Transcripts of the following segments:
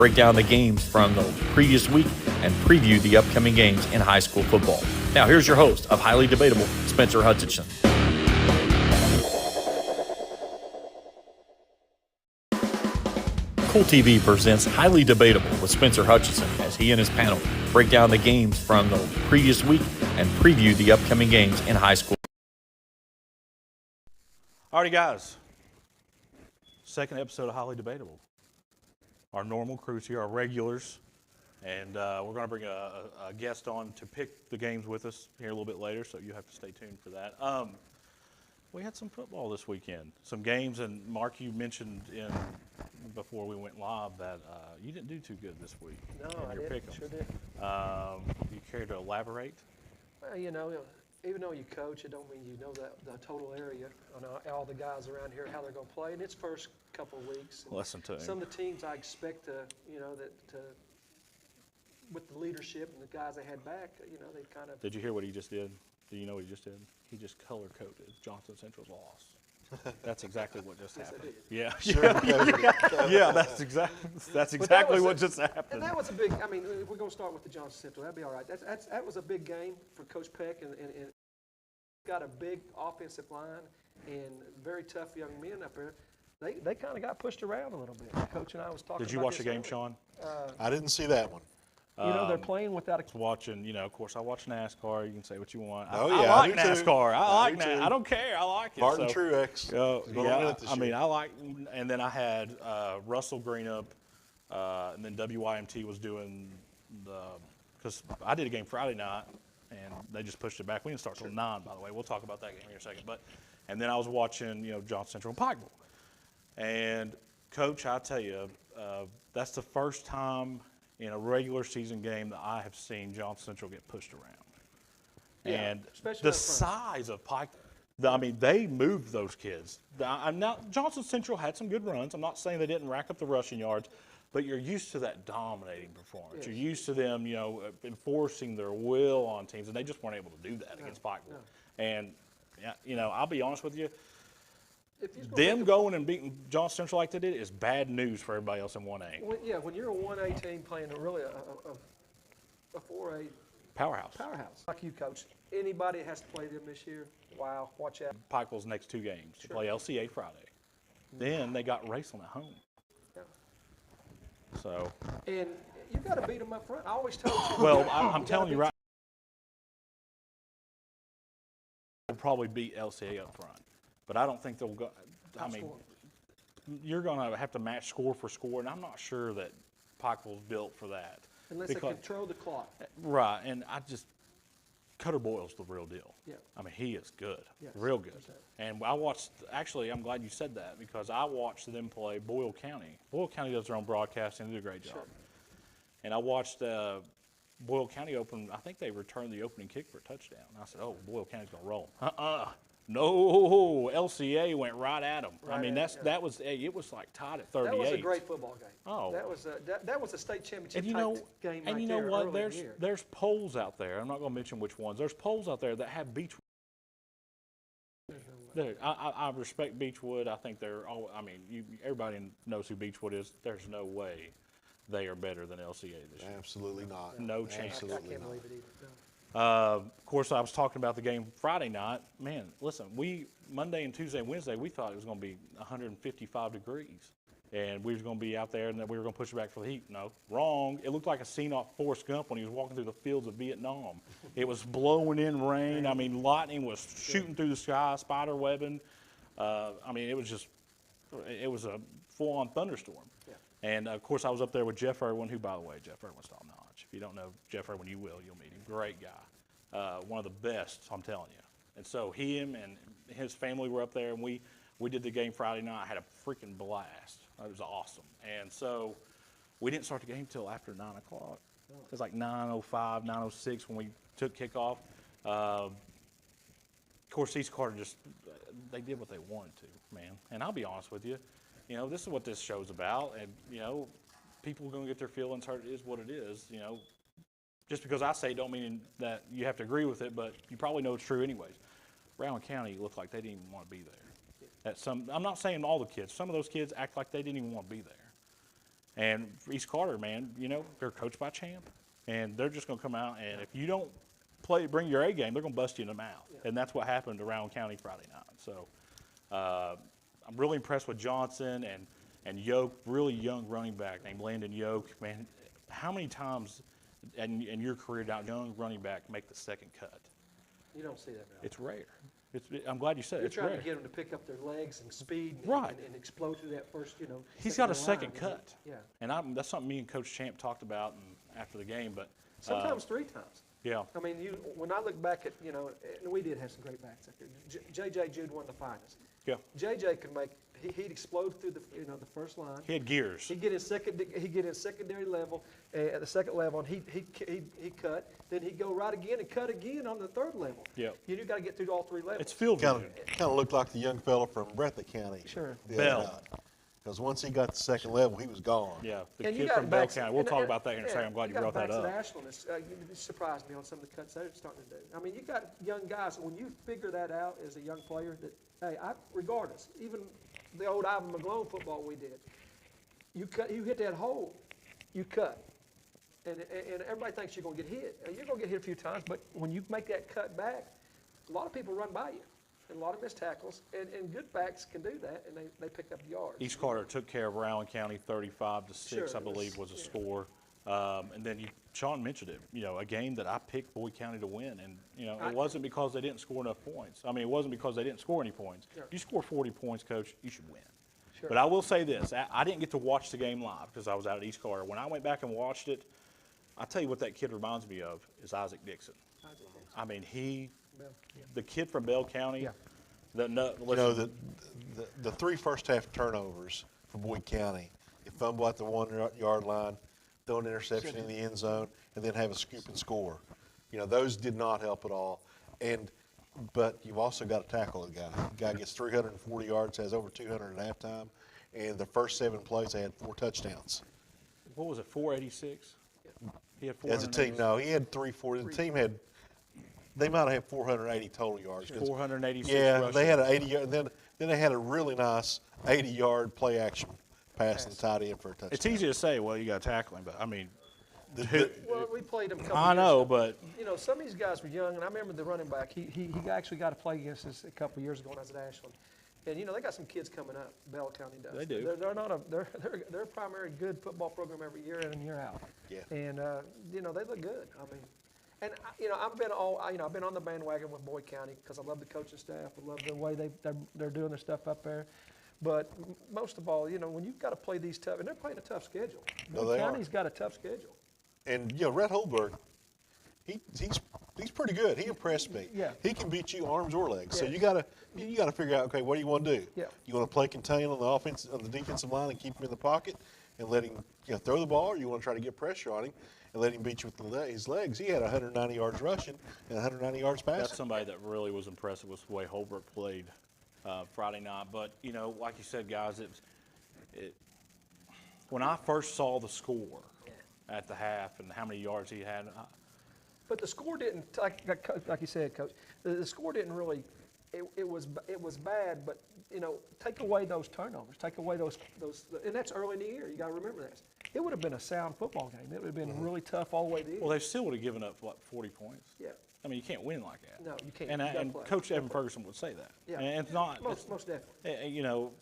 break down the games from the previous week and preview the upcoming games in high school football. Now, here's your host of Highly Debatable, Spencer Hutchinson. Cool TV presents Highly Debatable with Spencer Hutchinson as he and his panel break down the games from the previous week and preview the upcoming games in high school. Alrighty, guys. Second episode of Highly Debatable. Our normal crew's here, our regulars, and we're going to bring a guest on to pick the games with us here a little bit later, so you have to stay tuned for that. We had some football this weekend, some games, and Mark, you mentioned before we went live that you didn't do too good this week. No, I your didn't. pick'ems. Sure did. You care to elaborate? Well, even though you coach, it don't mean you know the total area on all the guys around here, how they're going to play. And it's first couple of weeks. Listen to him. Some of the teams I expect with the leadership and the guys they had back, they kind of. Did you hear what he just did? Do you know what he just did? He just color-coded Johnson Central's loss. That's exactly what just happened. Yeah, yeah, that's exactly what just happened. And that was a big. I mean, if we're going to start with the Johnson Central, that'd be all right. That was a big game for Coach Peck, and got a big offensive line and very tough young men up there. They kind of got pushed around a little bit. Coach and I was talking. Did you about watch the game, Sean? I didn't see that one. They're playing without a. Watching, of course, I watch NASCAR. You can say what you want. Oh, I yeah, like I do too. NASCAR. I like do NASCAR. too. I don't care. I like it. Martin so, Truex. yeah, I like, and then I had Russell Greenup, and then WYMT was doing because I did a game Friday night, and they just pushed it back. We didn't start till 9, by the way. We'll talk about that game here in a second. And then I was watching, Johnson Central and Pikeville. And, Coach, I tell you, that's the first time in a regular season game that I have seen Johnson Central get pushed around. Yeah, and especially the up front. size of Pike, I mean, they moved those kids. Now, Johnson Central had some good runs. I'm not saying they didn't rack up the rushing yards, but you're used to that dominating performance. Yes. You're used to them, enforcing their will on teams, and they just weren't able to do that against Pikeville. No. And, I'll be honest with you, If you're gonna them make going and beating Johnson Central like they did is bad news for everybody else in 1A. when you're a 1A team playing a 4A Powerhouse. powerhouse like you, Coach. Anybody that has to play them this year, wow, watch out. Pikeville's next 2 games. They Sure. play LCA Friday. Then they got Raceland at home. Yeah. So, And you got to beat them up front. I always told you. well, I'm telling you right, they'll probably beat LCA up front. But I don't think they'll go. I mean, you're going to have to match score for score, and I'm not sure that Pikeville's built for that. Unless they control the clock. Right, and Cutter Boyle's the real deal. Yeah. I mean, he is good, Yes, real good. 100%. And actually, I'm glad you said that because I watched them play Boyle County. Boyle County does their own broadcasting, they do a great job. Sure. And I watched Boyle County open, I think they returned the opening kick for a touchdown. And I said, oh, Boyle County's going to roll. No, LCA went right at them. Right I mean, at it, that was it was like tied at 38. That was a great football game. Oh. That was a state championship And game and right you know there what? early in the year. There's polls out there. I'm not going to mention which ones. There's polls out there that have Beechwood. I respect Beechwood. I think they're all. I mean, everybody knows who Beechwood is. There's no way they are better than LCA this year. Absolutely not. No chance. I Absolutely can't not. believe it either. No. Of course, I was talking about the game Friday night. Man, listen, Monday and Tuesday and Wednesday, we thought it was going to be 155 degrees. And we was going to be out there and that we were going to push it back for the heat. No, wrong. It looked like a scene off Forrest Gump when he was walking through the fields of Vietnam. It was blowing in rain. I mean, lightning was shooting through the sky, spider webbing. I mean, it was a full-on thunderstorm. Yeah. And, of course, I was up there with Jeff Irwin, who, by the way, Jeff Irwin's top-notch. If you don't know Jeff Irwin, you will. You'll meet him. Great guy. One of the best, I'm telling you. And so him and his family were up there, and we did the game Friday night. I had a freaking blast. It was awesome. And so we didn't start the game until after 9 o'clock. It was like 9:05, 9:06 when we took kickoff. Of course, East Carter they did what they wanted to, man. And I'll be honest with you. This is what this show's about. And, people are going to get their feelings hurt. It is what it is. Just because I say it don't mean that you have to agree with it, but you probably know it's true anyways. Rowan County looked like they didn't even want to be there. I'm not saying all the kids. Some of those kids act like they didn't even want to be there. And East Carter, man, you know, they're coached by Champ, and they're just going to come out, and if you don't bring your A game, they're going to bust you in the mouth. Yeah. And that's what happened to Rowan County Friday night. So I'm really impressed with Johnson and Yoke, really young running back named Landon Yoke. Man, how many times in your career down young running back make the second cut? You don't see that very often. It's rare. I'm glad you said You're it's trying rare. to get them to pick up their legs and speed and, Right. and explode through that first, you know. He's got a second second line. cut. Yeah. And that's something me and Coach Champ talked about after the game. But Sometimes 3 times. yeah, I mean, when I look back at, you know, and we did have some great backs up there. J.J. Jude, one of the finest. yeah, J.J. could make, he'd explode through the, you know, the first line. he had gears. He'd get in secondary level, at the second level, and he'd cut. Then he'd go right again and cut again on the third level. Yep. You got to get through all 3 levels. It's field Kind vision. of looked like the young fella from Breathitt County. Sure. Bell. Because once he got the second level, he was gone. Yeah, the And you kid got from Bell backs- County. We'll and- talk and- about that here in a second. I'm glad you brought that got up. backs at Ashland. It surprised me on some of the cuts they're starting to do. I mean, you got young guys. When you figure that out as a young player, that hey, regardless, even the old Ivan McGlone football we did, you hit that hole, you cut, and everybody thinks you're going to get hit. And you're going to get hit a few times, but when you make that cut back, a lot of people run by you. And a lot of missed tackles, and good backs can do that, and they pick up the yards. East Carter took care of Rowan County 35-6, Sure, I believe, was a yeah. score. And then Sean mentioned it, you know, a game that I picked Boyd County to win. And, you know, it wasn't because they didn't score enough points. I mean, it wasn't because they didn't score any points. Sure. You score 40 points, Coach, you should win. Sure. But I will say this. I didn't get to watch the game live because I was out at East Carter. When I went back and watched it, I'll tell you what that kid reminds me of is Isaac Dixon. I mean, the kid from Bell County. Yeah. You know, the 3 first half turnovers for Boyd County, you fumble at the 1-yard line, throw an interception in the end zone, and then have a scoop and score. You know, those did not help at all. But you've also got to tackle the guy. The guy gets 340 yards, has over 200 at halftime, and the first 7 plays, they had 4 touchdowns. What was it, 486? He had As a team, 486. no, he had 340. The team had, they might have had 480 total yards. 486 Yeah, rushing. they had an 80-yard, then they had a really nice 80-yard play action pass to the tight end for a touchdown. It's easy to say, well, you got to tackle him, but I mean, Well, we played him a couple I years know, ago. but You know, some of these guys were young, and I remember the running back. He actually got to play against us a couple of years ago when I was at Ashland. And you know, they got some kids coming up. Bell County does. They do. They're a primary good football program every year in and year out. Yeah. And you know, they look good. I mean, and you know, I've been on the bandwagon with Boyd County because I love the coaching staff. I love the way they're doing their stuff up there. But most of all, you know, when you've got to play these tough, and they're playing a tough schedule. No, Boyd they are. County's got a tough schedule. And, you know, Rhett Holberg, he's pretty good. He impressed me. Yeah. He can beat you arms or legs. So Yeah. you gotta figure out, okay, what do you want to do? Yeah. You want to play contain on the defensive line and keep him in the pocket and let him, you know, throw the ball, or you want to try to get pressure on him and let him beat you with his legs. He had 190 yards rushing and 190 yards passing. that's somebody that really was impressive with the way Holbrook played Friday night. But, you know, like you said, guys, when I first saw the score at the half and how many yards he had, But the score didn't, like you said, Coach, the score didn't really, it was bad, but, you know, take away those turnovers, take away those, and that's early in the year. You got to remember that. It would have been a sound football game. It would have been really tough all the way to the end. well, they still would have given up, what, 40 points? Yeah. I mean, you can't win like that. No, you can't. And, You gotta and play. Coach You Evan gotta play. Ferguson would say that. Yeah. And it's not, Most definitely. you know,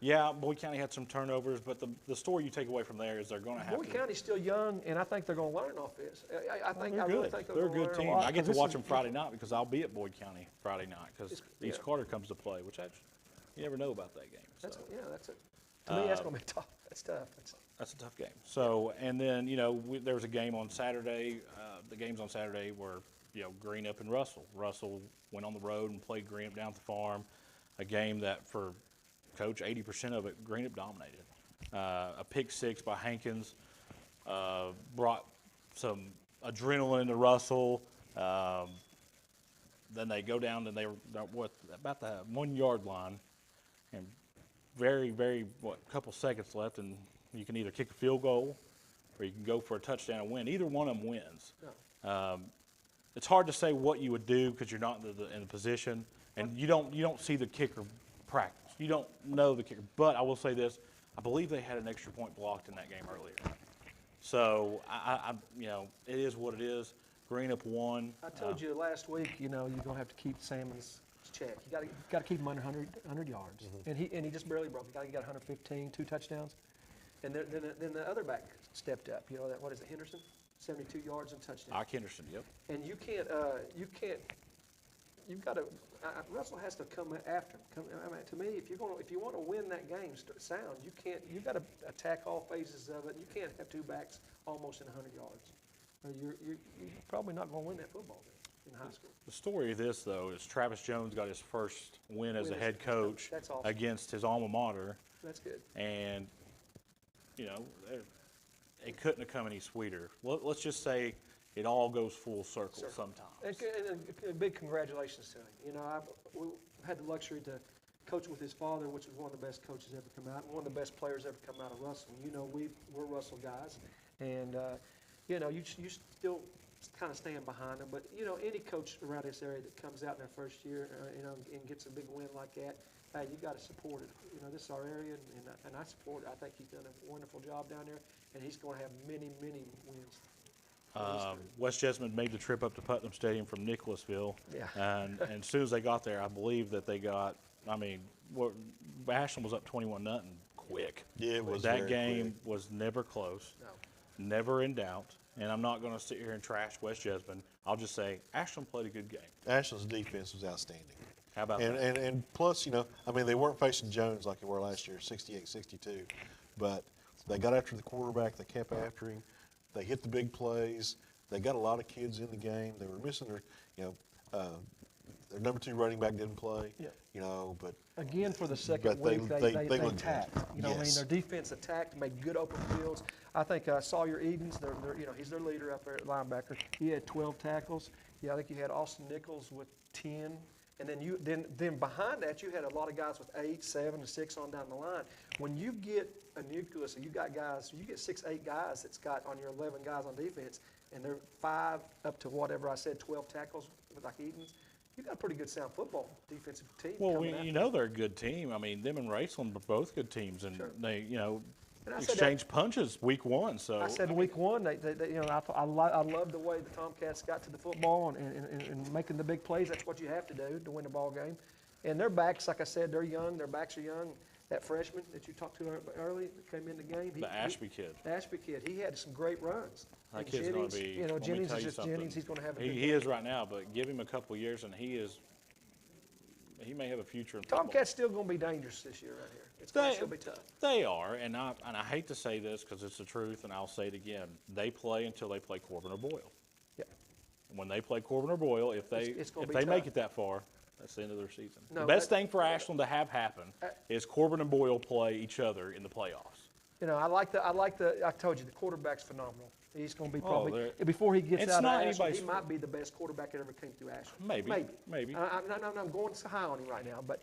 yeah, Boyd County had some turnovers, but the story you take away from there is they're going to have Boyd to. County's still young, and I think they're going to learn off this. I They're really good. think They're a gonna good learn team. lot, I get to 'cause watch this them is- Friday night because I'll be at Boyd County Friday night because It's- East yeah. Carter comes to play, which you never know about that game. That's So that's it. To me, that's going to be tough. That's tough. that's a tough game. So, and then, you know, there was a game on Saturday. The games on Saturday were, you know, Greenup and Russell. Russell went on the road and played Greenup down at the farm, a game that for Coach, 80% of it, Greenup dominated. A pick six by Hankins brought some adrenaline to Russell. Then they go down and they were about the 1 yard line, and couple seconds left, and you can either kick a field goal or you can go for a touchdown and win. Either one of them wins. No. It's hard to say what you would do because you're not in the position, and you don't see the kicker practice. You don't know the kicker. But I will say this: I believe they had an extra point blocked in that game earlier. So, it is what it is. Greenup won. I told you last week, you're going to have to keep Salmon's check. You got to keep him under 100 yards. And he just barely broke. He got 115, 2 touchdowns. And then the other back stepped up. What is it, Henderson? 72 yards and touchdown. Ike Henderson, yep. And you've got to, Russell has to come after him. To me, if you want to win that game sound, you've got to attack all phases of it. You can't have 2 backs almost in 100 yards. You're probably not going to win that football game in high school. The story of this, though, is Travis Jones got his first win as a head coach That's awesome. against his alma mater. That's good. And, it couldn't have come any sweeter. Let's just say it all goes full circle sometimes. And a big congratulations to him. We had the luxury to coach with his father, which was one of the best coaches ever come out, and one of the best players ever come out of Russell. We're Russell guys, and you still kind of stand behind them. But any coach around this area that comes out in their first year, and gets a big win like that, hey, you got to support it. This is our area, and I support it. I think he's done a wonderful job down there, and he's going to have many, many wins. West Jessamine made the trip up to Putnam Stadium from Nicholasville. Yeah. And as soon as they got there, I believe that they got, Ashland was up 21-0 quick. Yeah, it was That very game quick. was never close, No. never in doubt. And I'm not going to sit here and trash West Jessamine. I'll just say Ashland played a good game. Ashland's defense was outstanding. How about that? And plus, they weren't facing Jones like they were last year, 68-62. But they got after the quarterback. They kept after him. They hit the big plays. They got a lot of kids in the game. They were missing their number 2 running back didn't play. Yeah. But Again, for the second But week, they they looked attacked. good. Their defense attacked, made good open fields. I think Sawyer Edens, he's their leader up there at linebacker. He had 12 tackles. I think you had Austin Nichols with 10. And then behind that, you had a lot of guys with 8, 7, and 6 on down the line. When you get a nucleus, you get 6, 8 guys that's got on your 11 guys on defense, and they're 5 up to whatever I said, 12 tackles with like Edens. You got a pretty good sound football defensive team. Well, they're a good team. Them and Raceland were both good teams, and Sure. they, And I said exchanged punches week 1. So I said week 1, I love the way the Tomcats got to the football and making the big plays. That's what you have to do to win a ball game. And their backs, like I said, they're young. Their backs are young. That freshman that you talked to early that came in the game, the Ashby kid. Ashby kid, he had some great runs. That And kid's going Jennings, to be. let me Jennings tell is you just something. Jennings. He's going to have a good He is right now, but give him a couple of years, and he may have a future in football. Tomcats still going to be dangerous this year right here. It's going to still be tough. They are, and I hate to say this because it's the truth, and I'll say it again. They play until they play Corbin or Boyle. Yeah. When they play Corbin or Boyle, if they make it that far, that's the end of their season. No, the best thing for Ashland to have happen is Corbin and Boyle play each other in the playoffs. I told you the quarterback's phenomenal. He's going to be probably before he gets it's out of not Ashland, anybody's he might be the best quarterback that ever came through Ashland. Maybe. I'm going so high on him right now. But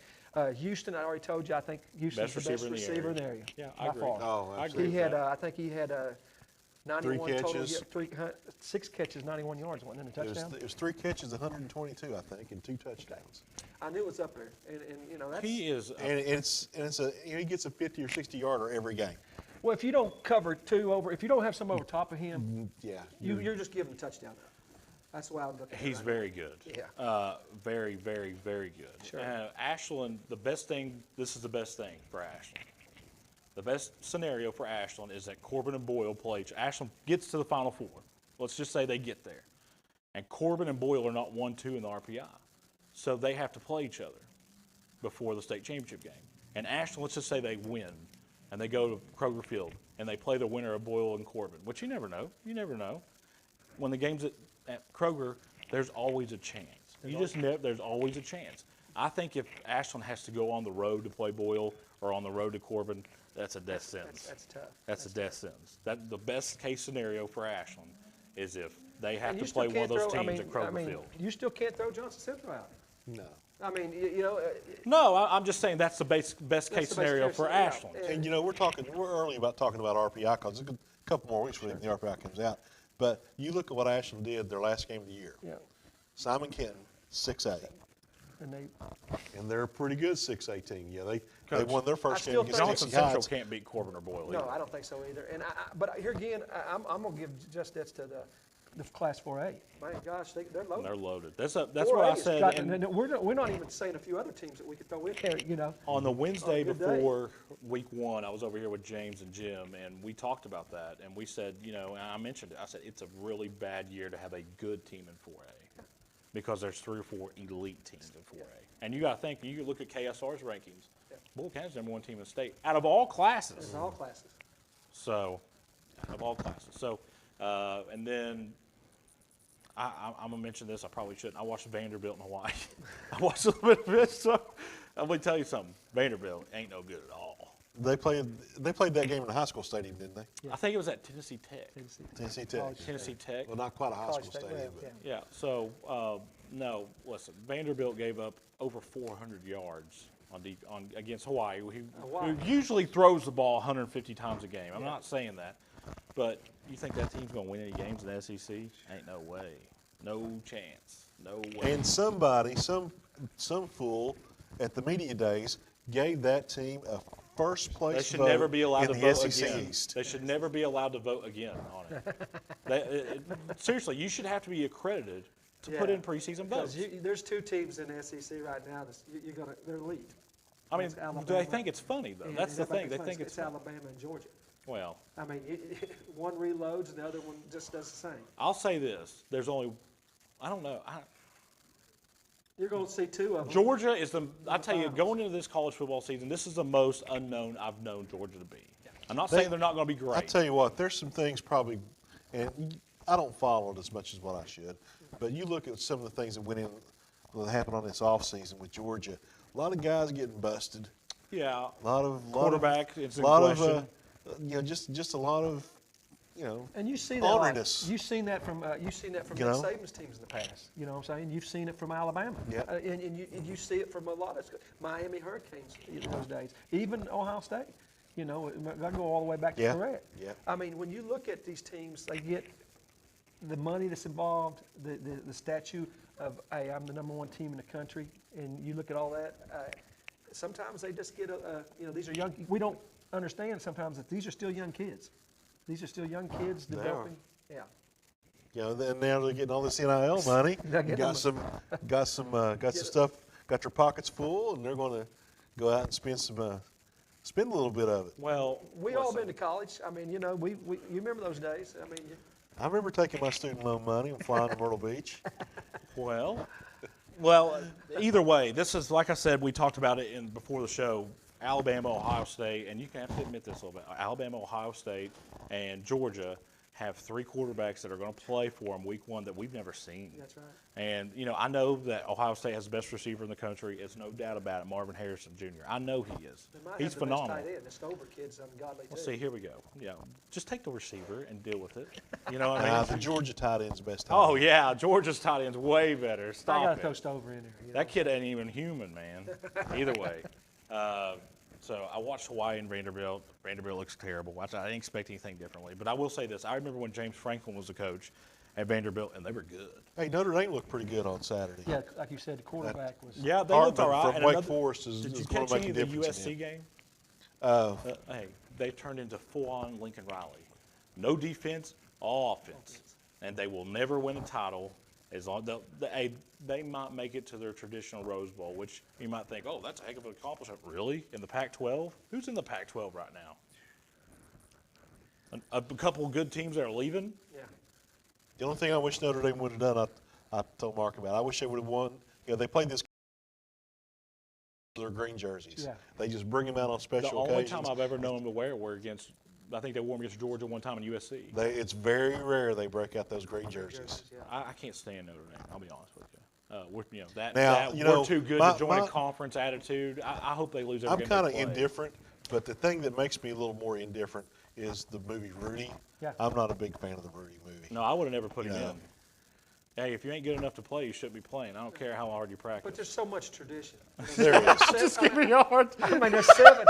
Houston, I already told you, I think Houston's the best receiver in the area. Yeah, by I agree. far. Oh, I absolutely. agree. I think he had 91 3 total. catches. Yeah, 6 catches, 91 yards, wasn't it, a touchdown? It was 3 catches, 122, I think, and 2 touchdowns. I knew it was up there, and that's. He is. And he gets a 50 or 60 yarder every game. Well, if you don't cover 2 over, if you don't have some over top of him, Yeah. you're just giving a touchdown up. That's the way I would look at it. He's right very good. Yeah. Very, very, very good. Sure. Ashland, this is the best thing for Ashland. The best scenario for Ashland is that Corbin and Boyle play. Ashland gets to the Final Four. Let's just say they get there. And Corbin and Boyle are not 1-2 in the RPI. So they have to play each other before the state championship game. And Ashland, let's just say they win, and they go to Kroger Field, and they play the winner of Boyle and Corbin, which you never know. You never know. When the game's at Kroger, there's always a chance. There's always a chance. I think if Ashland has to go on the road to play Boyle or on the road to Corbin, that's a death sentence. That's tough. That's a death sentence. The best case scenario for Ashland is if they have And to you still play one of can't those throw- teams at Kroger Field. You still can't throw Johnson Central out. No. I mean, No, I'm just saying that's the best case That's the best scenario case for scenario. Ashland. Yeah. And we're early about talking about RPI because it's a couple more weeks before the RPI comes out. But you look at what Ashland did their last game of the year. Yeah. Simon Kenton, 6'8". And they're a pretty good 6A team. Yeah, they Coach, won their first game against Johnson Dixie Central Heights. can't beat Corbin or Boyle. no, either. I don't think so either. And but here again, I'm going to give just this to the Class 4A. My gosh, they're loaded. They're loaded. That's what I 4A has said. got- and and we're not even saying a few other teams that we could throw in there. You know, on the Wednesday On a good day. before week 1, I was over here with James and Jim, and we talked about that. And we said, and I mentioned it. I said it's a really bad year to have a good team in 4A because there's 3 or 4 elite teams in 4A. And you got to think, you look at KSR's rankings. Bull County's #1 team in the state out of all classes. it's all classes. So, out of all classes. So, and then I'm going to mention this. I probably shouldn't. I watched Vanderbilt in Hawaii. I watched a little bit of it. So, I'm going to tell you something. Vanderbilt ain't no good at all. They played that game in the high school stadium, didn't they? I think it was at Tennessee Tech. Tennessee Tech. Tennessee Tech. Well, not quite a high College school State, stadium, well, but yeah. Yeah. So, no, listen. Vanderbilt gave up over 400 yards against Hawaii, who usually throws the ball 150 times a game. I'm not saying that, but you think that team's going to win any games in the SEC? Ain't no way. No chance. No way. And somebody, some fool at the media days gave that team a first place They should vote never be allowed in to the vote SEC again. East. They should never be allowed to vote again on it. Seriously, you should have to be accredited to put Yeah, in preseason because votes. there's 2 teams in the SEC right now they're elite. I mean, It's Alabama. they think it's funny though. And That's the everybody thing. They thinks think it's it's funny. Alabama and Georgia. Well, I mean, one reloads and the other one just does the same. I'll say this: there's only, I don't know. You're going to see 2 of them. Georgia is I tell you, finals. going into this college football season, this is the most unknown I've known Georgia to be. I'm not saying they're not going to be great. I tell you what, there's some things probably, and I don't follow it as much as what I should, but you look at some of the things that happened on this offseason with Georgia. A lot of guys getting busted. Yeah. A lot of Quarterback is in lot question. of just a lot and And you see that. orneriness. You've seen that from Nick Saban's teams in the past. You know what I'm saying? You've seen it from Alabama. Yeah. And you see it from a lot of Miami Hurricanes in those days. Even Ohio State. I go all the way back to Yeah. Barrett. Yeah. I mean, when you look at these teams, they get the money that's involved, the statue of, hey, I'm the #1 team in the country, and you look at all that. Sometimes they just get these are young. We don't understand sometimes that these are still young kids. These are still young kids They are. developing. Yeah. Then now they're getting all this NIL money. They're getting got some stuff, got their pockets full, and they're going to go out and spend a little bit of it. Well, We all been to college. I mean, you remember those days. I mean, I remember taking my student loan money and flying to Myrtle Beach. Well, either way, this is, like I said, we talked about it before the show, Alabama, Ohio State, and you can have to admit this a little bit. Alabama, Ohio State, and Georgia have 3 quarterbacks that are going to play for them week 1 that we've never seen. that's right. And, I know that Ohio State has the best receiver in the country. It's no doubt about it, Marvin Harrison Jr. I know he is. They might He's have the phenomenal. best tight end. The Stover kid's ungodly too. Well, see, here we go. Yeah, just take the receiver and deal with it. You know what I mean? The Georgia tight end's best tight Oh, end. yeah, Georgia's tight end's way better. I Stop got it. to throw Stover in there. That kid ain't even human, man. Either way. So I watched Hawaii and Vanderbilt. Vanderbilt looks terrible. I didn't expect anything differently. But I will say this. I remember when James Franklin was the coach at Vanderbilt, and they were good. Hey, Notre Dame looked pretty good on Saturday. Yeah, like you said, the quarterback was. Yeah, they looked all Hartman right. from And Wake another- Forest is Did you going catch to make any a of the difference in USC him. game? Hey, they turned into full-on Lincoln Riley. No defense, all offense. And they will never win a title as long they might make it to their traditional Rose Bowl, which you might think, oh, that's a heck of an accomplishment. Really? In the Pac-12? Who's in the Pac-12 right now? A couple of good teams that are leaving? Yeah. The only thing I wish Notre Dame would have done, I told Mark about. I wish they would have won. They played this. Their green jerseys. Yeah. They just bring them out on The special only occasions. time I've ever known them to wear were against, I think they wore them against Georgia one time in USC. It's very rare they break out those green jerseys. Yeah. I can't stand Notre Dame. I'll be honest with you. Now, We're too good to join my- a conference attitude. I hope they lose every I'm game. kind of they play. indifferent, but the thing that makes me a little more indifferent is the movie Rudy. Yeah. I'm not a big fan of the Rudy movie. No, I would have never put him Yeah. in. Hey, if you ain't good enough to play, you shouldn't be playing. I don't care how hard you But practice. there's so much tradition. There it is. Just give me a hard I mean, there's seven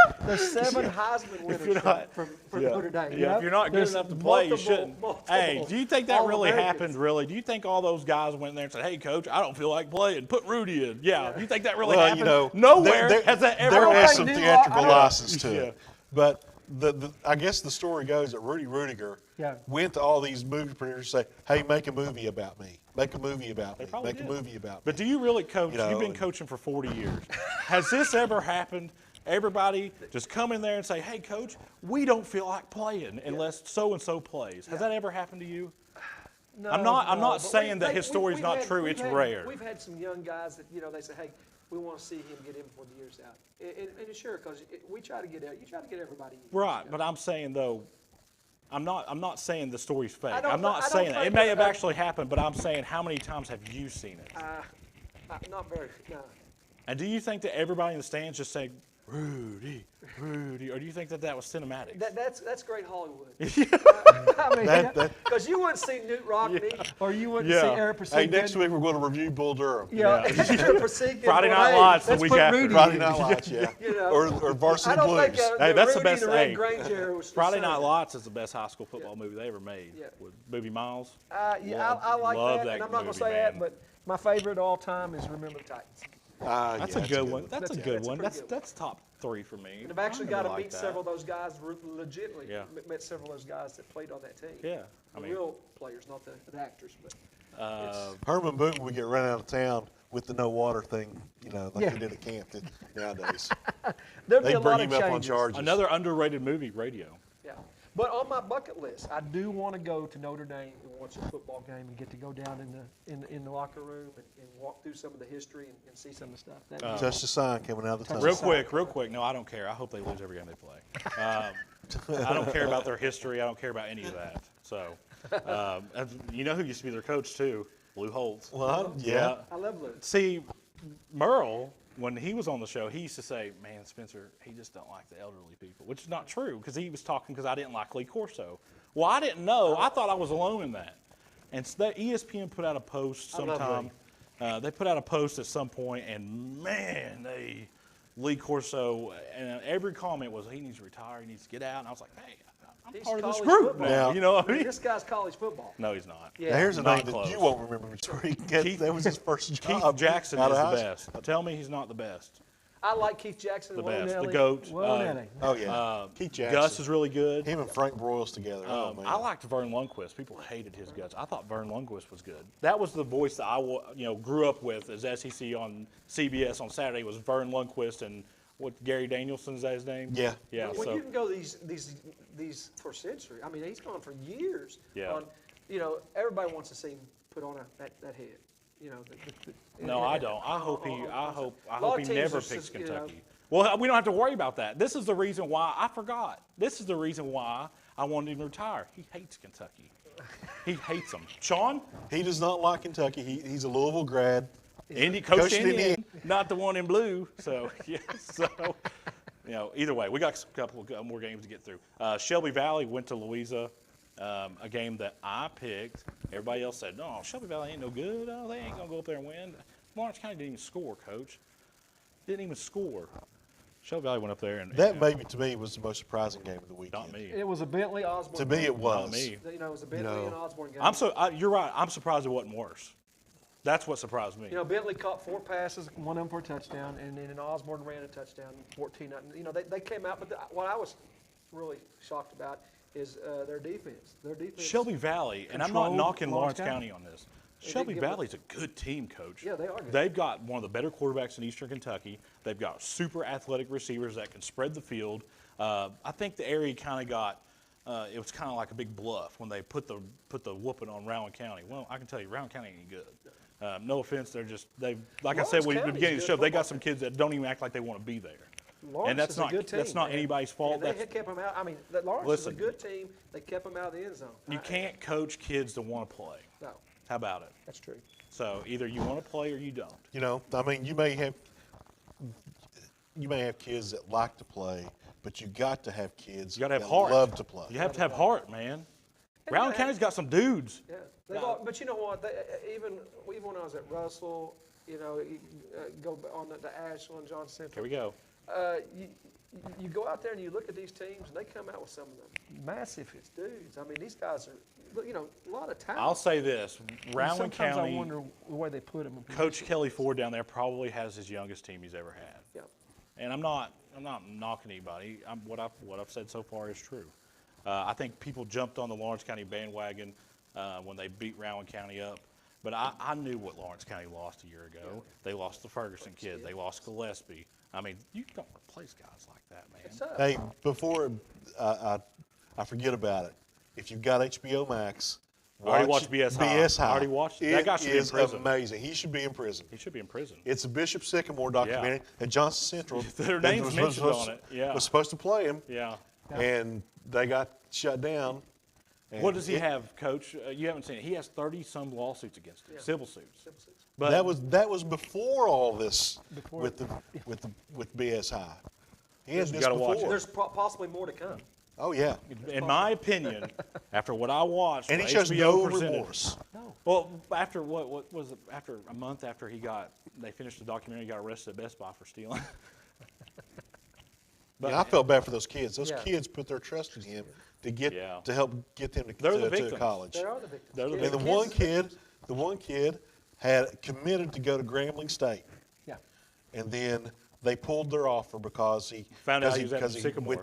Heisman winners you're not- from Yeah. Notre Dame. Yeah, if you're not good There's enough to play, you multiple- shouldn't. multiple Hey, do you think that really All-Americans. happened, really? Do you think all those guys went there and said, hey, Coach, I don't feel like playing. Put Rudy in. Yeah. Do you think that really Well, happened? you know, Nowhere has that ever there don't has happened. some think theatrical I don't- license to Yeah. it. But I guess the story goes that Rudy Rudiger Yeah. went to all these movie producers and say, hey, make a movie about me. Make a movie about me. probably Make a did. movie about me. But do you really coach? You know, You've been and- coaching for 40 years. Has this ever happened? Everybody just come in there and say, hey, Coach, we don't feel like playing unless so-and-so plays. Has that ever happened to you? No, I'm not but saying that his story's we've not had- true. we've It's had- rare. We've had some young guys that, they say, hey, we want to see him get in before the year's out. And sure, because we try to get out. You try to get everybody in. Right, but I'm saying though, I'm not saying the story's fake. I don't I'm not thi- I don't saying that. It think may that- have actually happened, but I'm saying how many times have you seen it? Not very, no. And do you think that everybody in the stands just say, Rudy, Rudy, or do you think that was cinematic? That's great Hollywood. That- Because you wouldn't see Newt Rockney or you wouldn't Yeah. see Eric Hey, Persing. next week we're going to review Bull Durham. Yeah, Yeah. Eric Persing. Friday Night Lights the let's week put after. Rudy Friday in. Night Lights, yeah. You know, or Varsity I don't Blues. think Hey, that's the Rudy best. The Red Hey, Granger era was Friday the Night same. Lights is the best high school football movie they ever made. Yeah. With Booby Miles. Yeah, I like Love that, that and I'm not going movie, to say man. that, but my favorite of all time is Remember the Titans. That's Yeah, a good one. That's That's a a- good that's a one. pretty good one. That's top 3 for me. And I've actually I got to really meet like that. several of those guys legitimately. Yeah. Met several of those guys that played on that team. Yeah, I The mean, real players, not the actors. But Herman Boone would get run out of town with the no water thing, like Yeah. they did at camp nowadays. there'll be They'd a bring lot him of up on changes. charges. another underrated movie, Radio. Yeah. But on my bucket list, I do want to go to Notre Dame and watch a football game and get to go down in the locker room and walk through some of the history and see some of the stuff. That'd be- Touch the sign coming out of the tunnel. Real quick. No, I don't care. I hope they lose every game they play. I don't care about their history. I don't care about any of that. So, and you know who used to be their coach too? Lou Holtz. Well, yeah. I love Lou. See, Merle, when he was on the show, he used to say, "Man, Spencer, he just don't like the elderly people," which is not true because he was talking because I didn't like Lee Corso. Well, I didn't know. I thought I was alone in that. And so ESPN put out a post I love sometime. They put out a post at some point, and man, Lee Corso, and every comment was, he needs to retire, he needs to get out. And I was like, hey, I'm He's part of this college group football. now. Yeah. You know what I mean? This guy's college football. No, he's not. Yeah. Now, here's a Not name that close. you won't remember. That was his first Keith job. Jackson out is of the high school. best. Tell me he's not the best. I like Keith Jackson. The Willie best. The Nelly. GOAT. Willie Nelly. Oh, yeah. Keith Jackson. Gus is really good. Him and Frank Broyles together. Oh, man. I liked Vern Lundquist. People hated his guts. I thought Vern Lundquist was good. That was the voice that I grew up with as SEC on CBS on Saturday was Vern Lundquist and Gary Danielson, is that his name? Yeah. Yeah. Well, So you can go these for century. I mean, he's gone for years. Yeah. On, everybody wants to see him put on that head. no, I don't. I hope he lot hope of he teams never just, picks you know- Kentucky. Well, we don't have to worry about that. This is the reason why I forgot. This is the reason why I wanted him to retire. He hates Kentucky. He hates them. Sean, He does not like Kentucky. He's a Louisville grad. Coach Coached in Indian, not the one in blue. So yeah, either way, we got a couple of more games to get through. Shelby Valley went to Louisa, a game that I picked. Everybody else said, "No, Shelby Valley ain't no good. Oh, they ain't gonna go up there and win." Lawrence County didn't even score, Coach. Didn't even score. Shelby Valley went up there and That maybe to me was the most surprising game of the weekend. not me. It was a Bentley Osborne. To me, game. it was. Not me. It was a Bentley and Osborne game. You're right. I'm surprised it wasn't worse. That's what surprised me. Bentley caught 4 passes, one of them for a touchdown, and then Osborne ran a touchdown, 14-0. They came out, but what I was really shocked about is their defense. Their defense. Shelby Valley, and I'm not controlled knocking Lawrence Lawrence County on this. Shelby give up- Valley's a good team, Coach. Yeah, they are good. They've got one of the better quarterbacks in Eastern Kentucky. They've got super athletic receivers that can spread the field. I think the area kind of got it was kind of like a big bluff when they put the whooping on Rowan County. Well, I can tell you, Rowan County ain't good. No offense, like I said, Lawrence we at the County's beginning of the a show, good they got football some kids that don't even act like they want to be there. Lawrence and that's is not a good team. that's not man. anybody's fault. And they That's- kept them out. I mean, Lawrence Listen. is a good team. They kept them out of the end zone. You can't coach kids to want to play. No, How about it? that's true. So either you want to play or you don't. You may have kids that like to play, but you got to have kids You got to have that heart. love to play. You have to have heart, man. Rowan County's got some dudes. Yeah, but you know what? Even when I was at Russell, you know, go on the Ashland, John Central. Here we go. You go out there and you look at these teams, and they come out with some of the massive dudes. I mean, these guys are, you know, a lot of talent. I'll say this: Rowan Sometimes County. I wonder the way they put them. Coach Kelly Ford down there probably has his youngest team he's ever had. Yeah. And I'm not knocking anybody. What I've said so far is true. I think people jumped on the Lawrence County bandwagon when they beat Rowan County up. But I knew what Lawrence County lost a year ago. Yeah. They lost the Ferguson kid. They lost Gillespie. I mean, you don't replace guys like that, man. Hey, before I forget about it, if you've got HBO Max, I already watched BS High. BS High. I already watched it. That guy should be in prison. Amazing. He should be in prison. He should be in prison. It's a Bishop Sycamore documentary, and Johnson Central Their name's mentioned on it. Yeah. Was supposed to play him. Yeah. And they got shut down. What does he have, Coach? You haven't seen it. He has 30-some lawsuits against him, civil suits. But that was before all this with BS High. He had this before. There's possibly more to come. Oh yeah. In my opinion, after what I watched, and he shows no remorse. No. Well, after what was it? After a month after they finished the documentary, he got arrested at Best Buy for stealing. But I felt bad for those kids. Those kids put their trust in him to help get them to college. They are the victims. And the one kid had committed to go to Grambling State. Yeah. And then they pulled their offer because he found out he was at Sycamore.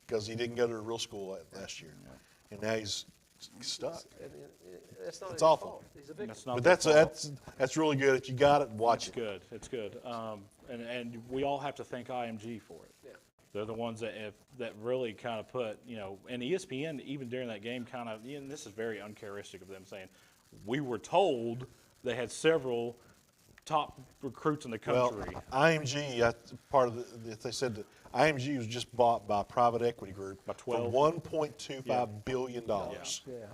Because he didn't go to a real school last year, and now he's stuck. It's not it's awful. Fault. He's a victim. But that's really good. If you got it, watch it. It's good. And we all have to thank IMG for it. Yeah. They're the ones that really kind of put, you know, and ESPN even during that game kind of, and this is very uncharacteristic of them saying, we were told they had several top recruits in the country. Well, IMG, they said that IMG was just bought by a private equity group for $1.25 billion. Yeah.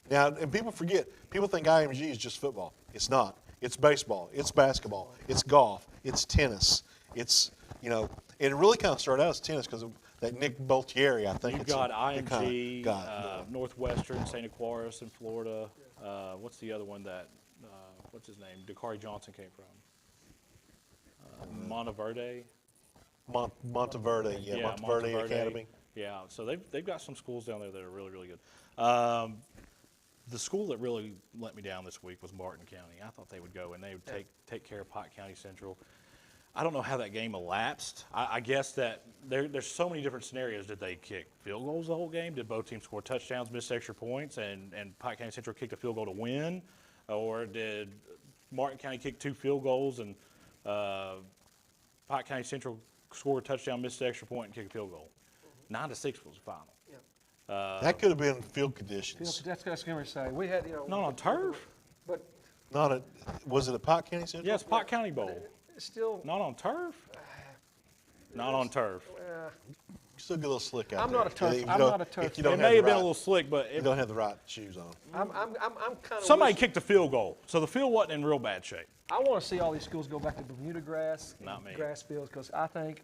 Now, and people forget, people think IMG is just football. It's not. It's baseball. It's basketball. It's golf. It's tennis. It's, you know, and it really kind of started out as tennis because of that Nick Boltieri, I think. You've got IMG, Northwestern, St. Aquarius in Florida. What's the other one that, what's his name? Dakari Johnson came from? Monteverde. Monteverde, Monteverde Academy. Yeah, so they've got some schools down there that are really, really good. The school that really let me down this week was Martin County. I thought they would go and they would take care of Pike County Central. I don't know how that game elapsed. I guess that there's so many different scenarios. Did they kick field goals the whole game? Did both teams score touchdowns, miss extra points, and Pike County Central kicked a field goal to win? Or did Martin County kick 2 field goals and Pike County Central scored a touchdown, missed the extra point, and kicked a field goal? 9-6 was the final. Yeah. That could have been field conditions. That's what I was going to say. We had, you know. Not on turf. But. Was it a Pike County Central? Yes, Pike County Bowl. Still. Not on turf. Not on turf. Still get a little slick out I'm there. not a turf. I'm not a turf. It may have been a little slick, but you don't have the right shoes on. I'm kind of. Somebody kicked a field goal, so the field wasn't in real bad shape. I want to see all these schools go back to Bermuda grass, Not me. grass fields, because I think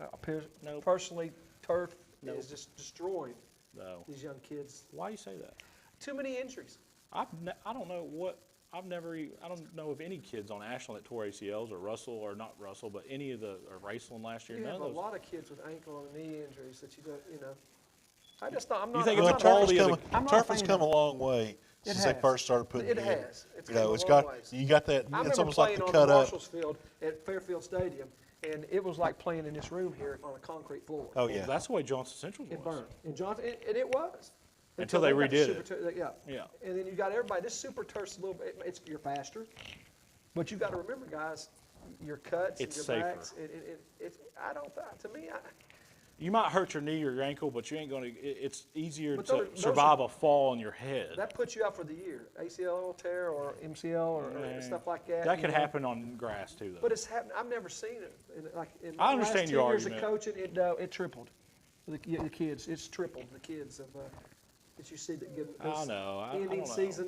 personally, turf is just destroying these young kids. Why do you say that? Too many injuries. I don't know what. I don't know of any kids on Ashland that tore ACLs or Russell or not Russell, but any of or Raceland last year. You none have of those. a lot of kids with ankle and knee injuries that you don't, you know. I just not. I'm not. You think I'm it's not all the other? Turf has come a long way since they first started putting it in. It has. It's You know, come it's a long got ways. you got that. I It's remember almost like playing the on cut the up. Marshalls Field at Fairfield Stadium, and it was like playing in this room here on a concrete floor. Oh yeah. That's the way Johnson Central It was. burned. And Johnson, and it was. Until they got the redid super it. Yeah. And then you got everybody. This super turf's a little bit. You're faster, but you got to remember, guys, your cuts It's and your safer. backs. It's. I don't. To me, You might hurt your knee or your ankle, but you ain't going to. It's easier But to those survive a fall on your head. that puts you out for the year. ACL tear or MCL or stuff like that. That you could know. happen on grass too, though. But it's happened. I've never seen it. In I the understand last 10 your years argument. of coaching, it tripled. The kids, it's tripled the kids of that you see that get I know. I ending don't know. season.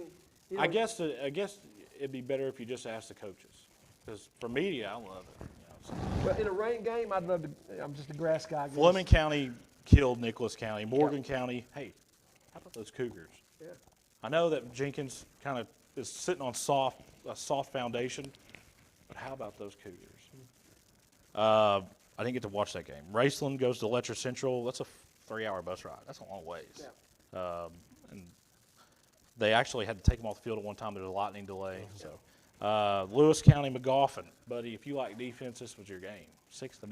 You know, I guess it'd be better if you just asked the coaches, because for media, I love it. You know, so. But in a rain game, I'd love to. I'm just a grass guy. I guess. Fleming County killed Nicholas County. Morgan County. Hey, how about those Cougars? Yeah. I know that Jenkins kind of is sitting on a soft foundation, but how about those Cougars? I didn't get to watch that game. Raceland goes to Letcher Central. That's a 3-hour bus ride. That's a long ways. Yeah. And they actually had to take them off the field at one time. There was a lightning delay. So Lewis County, McGoffin, buddy, if you like defense, this was your game. 6-0.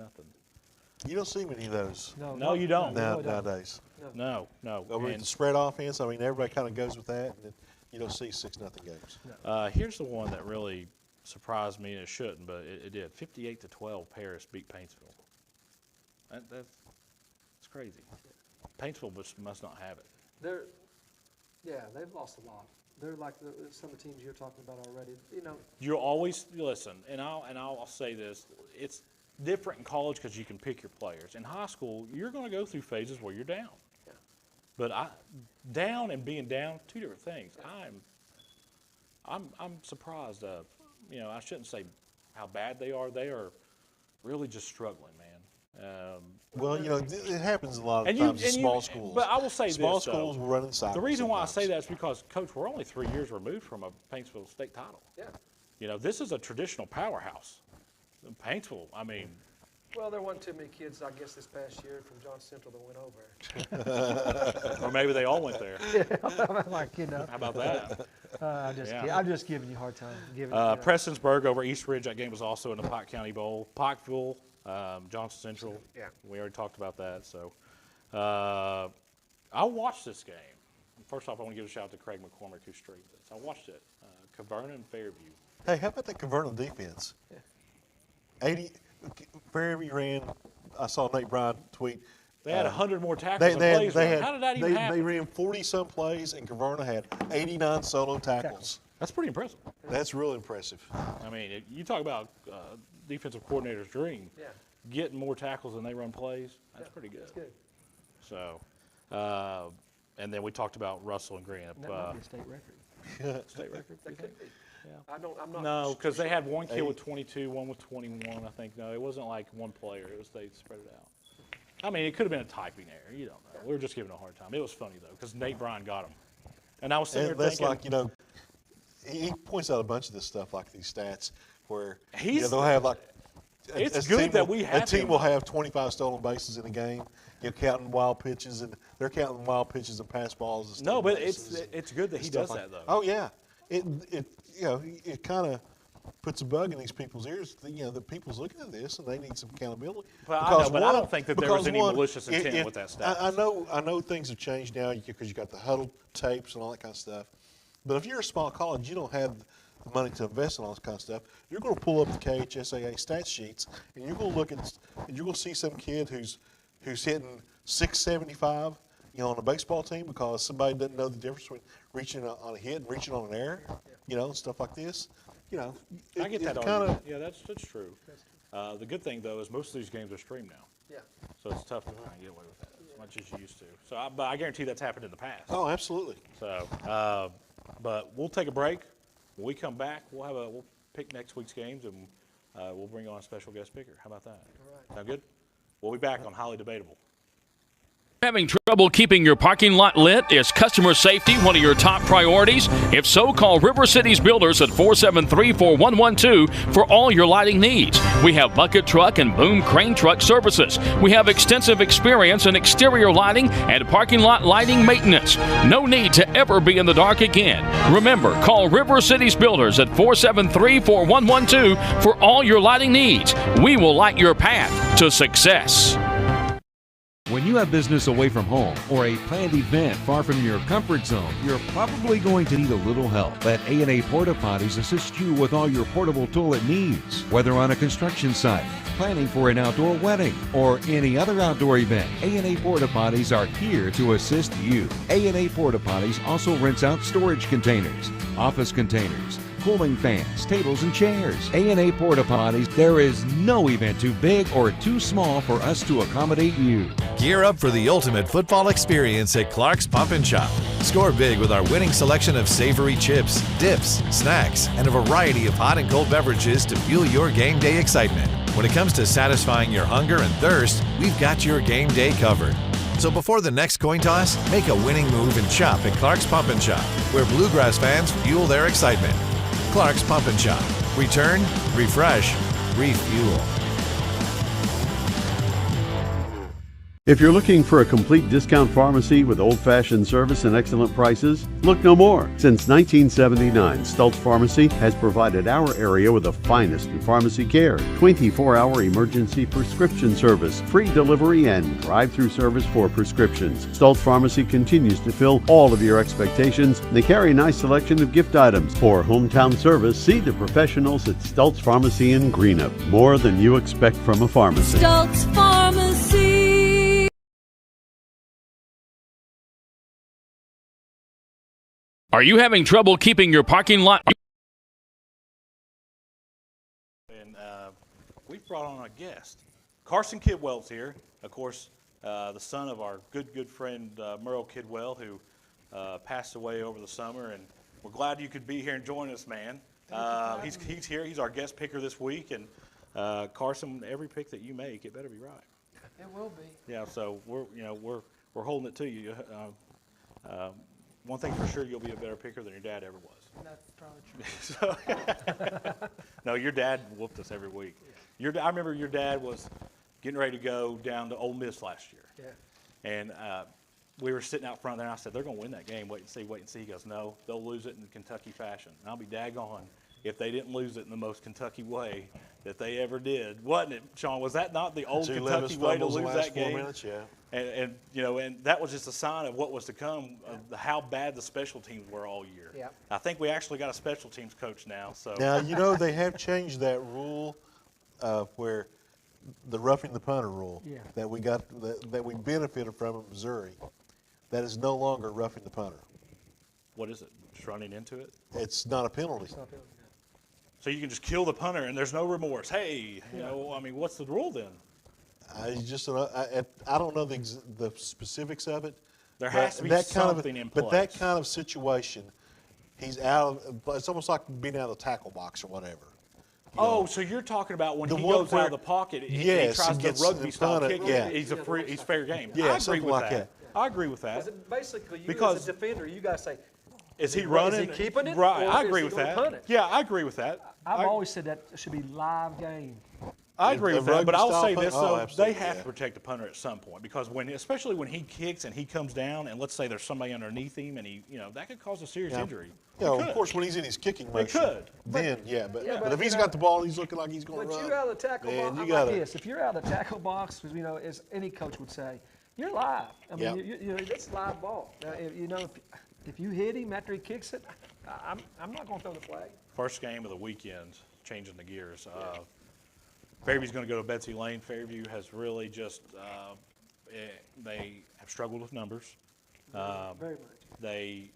You don't see many of those No, you don't. nowadays. No. Over And, the spread offense, I mean, everybody kind of goes with that, and then you don't see 6-0 games. here's the one that really surprised me, and it shouldn't, but it did. 58-12, Paris beat Paintsville. That's crazy. Paintsville must not have it. They've lost a lot. They're like some of the teams you're talking about already. You know, You'll always listen, and I'll say this: it's different in college because you can pick your players. In high school, you're going to go through phases where you're down. Yeah. But down and being down, two different things. I'm surprised of. I shouldn't say how bad they are. They are really just struggling, man. Well, it happens a lot of times in small schools. But I will say small this, schools will run in cycles. The reason why I say sometimes. that is because, Coach, we're only 3 years removed from a Paintsville state title. yeah. This is a traditional powerhouse. Paintsville, I mean. Well, there wasn't too many kids, I guess, this past year from Johnson Central that went over. Or maybe they all went there. Like, How about that? I'm just giving you a hard time. Prestonsburg over East Ridge, that game was also in the Pike County Bowl. Pikeville, Johnson Central. Yeah. We already talked about that. So I watched this game. First off, I want to give a shout out to Craig McCormick who streamed this. I watched it. Caverna and Fairview. Hey, how about that Caverna defense? 80, Fairview ran, I saw Nate Bryan tweet. They had 100 more tackles than plays run. How did that even happen? They ran 40-some plays, and Caverna had 89 solo tackles. That's pretty impressive. That's real impressive. I mean, you talk about defensive coordinator's dream. Yeah. Getting more tackles than they run plays, that's pretty good. That's good. So, and then we talked about Russell and Green. That might be a state record. State record? That could be. Yeah. I'm not. No, because they had one kid with 22, one with 21, I think. No, it wasn't like one player. It was they spread it out. I mean, it could have been a typing error. You don't know. We were just giving a hard time. It was funny, though, because Nate Bryan got him. And I was sitting And there that's thinking. like, he points out a bunch of this stuff, like these stats, where He's- they'll have like. It's good that we have A team him. will have 25 stolen bases in a game, counting wild pitches, and they're counting wild pitches and pass balls. And No, stolen but bases it's good that he stuff does like- that, though. Oh yeah, it kind of puts a bug in these people's ears. The people's looking at this and they need some accountability. But I don't think that there was any malicious intent with that stat. I know things have changed now because you got the huddle tapes and all that kind of stuff. But if you're a small college, you don't have the money to invest in all this kind of stuff. You're going to pull up the KHSAA stat sheets and you're going to look at and you're going to see some kid who's hitting 675. On a baseball team because somebody doesn't know the difference between reaching on a hit and reaching on an error, stuff like this. I get that argument. Yeah, that's true. The good thing, though, is most of these games are streamed now. Yeah. So it's tough to kind of get away with that as much as you used to. So, but I guarantee that's happened in the past. Oh, absolutely. So, but we'll take a break. When we come back, we'll pick next week's games and we'll bring on a special guest speaker. How about that? All right. Sound good? We'll be back on Highly Debatable. Having trouble keeping your parking lot lit? Is customer safety one of your top priorities? If so, call River Cities Builders at 473-4112 for all your lighting needs. We have bucket truck and boom crane truck services. We have extensive experience in exterior lighting and parking lot lighting maintenance. No need to ever be in the dark again. Remember, call River Cities Builders at 473-4112 for all your lighting needs. We will light your path to success. When you have business away from home or a planned event far from your comfort zone, you're probably going to need a little help. Let A&A Porta Potties assist you with all your portable toilet needs. Whether on a construction site, planning for an outdoor wedding, or any other outdoor event, A&A Porta Potties are here to assist you. A&A Porta Potties also rents out storage containers, office containers, cooling fans, tables, and chairs. A&A Porta Potties, there is no event too big or too small for us to accommodate you. Gear up for the ultimate football experience at Clark's Pump and Shop. Score big with our winning selection of savory chips, dips, snacks, and a variety of hot and cold beverages to fuel your game day excitement. When it comes to satisfying your hunger and thirst, we've got your game day covered. So before the next coin toss, make a winning move and shop at Clark's Pump and Shop, where Bluegrass fans fuel their excitement. Clark's Pump and Shop. Return, refresh, refuel. If you're looking for a complete discount pharmacy with old-fashioned service and excellent prices, look no more. Since 1979, Stultz Pharmacy has provided our area with the finest in pharmacy care, 24-hour emergency prescription service, free delivery, and drive-through service for prescriptions. Stultz Pharmacy continues to fill all of your expectations. They carry a nice selection of gift items. For hometown service, see the professionals at Stultz Pharmacy in Greenup. More than you expect from a pharmacy. Stultz Pharmacy. Are you having trouble keeping your parking lot? And we've brought on a guest. Carson Kidwell's here. Of course, the son of our good friend Merle Kidwell, who passed away over the summer. And we're glad you could be here and join us, man. He's here. He's our guest picker this week. And Carson, every pick that you make, it better be right. It will be. Yeah. So we're holding it to you. One thing for sure, you'll be a better picker than your dad ever was. That's probably true. No, your dad whooped us every week. I remember your dad was getting ready to go down to Ole Miss last year. Yeah. And we were sitting out front there, and I said, they're going to win that game. Wait and see, wait and see. He goes, no, they'll lose it in Kentucky fashion. And I'll be daggone if they didn't lose it in the most Kentucky way that they ever did. Wasn't it, Sean? Was that not the old Kentucky way to lose that game? 4 minutes, yeah. And that was just a sign of what was to come, of how bad the special teams were all year. Yeah. I think we actually got a special teams coach now. So Now, they have changed that rule where the roughing the punter rule that we got that we benefited from in Missouri, that is no longer roughing the punter. what is it? Just running into it? It's not a penalty. So you can just kill the punter and there's no remorse. Hey, what's the rule then? I don't know the specifics of it. There has to be something in place. But that kind of situation, he's out. It's almost like being out of the tackle box or whatever. So you're talking about when he goes out of the pocket and he tries to rugby style kick. Yeah. He's fair game. Yeah, I agree with like that. I agree with that. Basically, you Because- as a defender, you got to say, Is he running? Is he keeping it? Right. Or I is agree he with gonna that. punt it? Yeah, I agree with that. I've always said that should be live game. I agree with that, but I'll say this though: they absolutely, have to protect the punter at some point because especially when he kicks and he comes down, and let's say there's somebody underneath him, and that could cause a serious injury. Yeah, of course, when he's in his kicking motion, could. then but if he's you got the ball, and he's looking like he's going to but run. you're out of the tackle then box. you I'm gotta- like Yes, if you're out of the tackle box, as any coach would say, you're live. I mean, Yep. it's live ball. Now, if you hit him after he kicks it, I'm not going to throw the flag. First game of the weekend, changing the gears. Fairview's going to go to Betsy Lane. Fairview has really just they have struggled with numbers. Very much.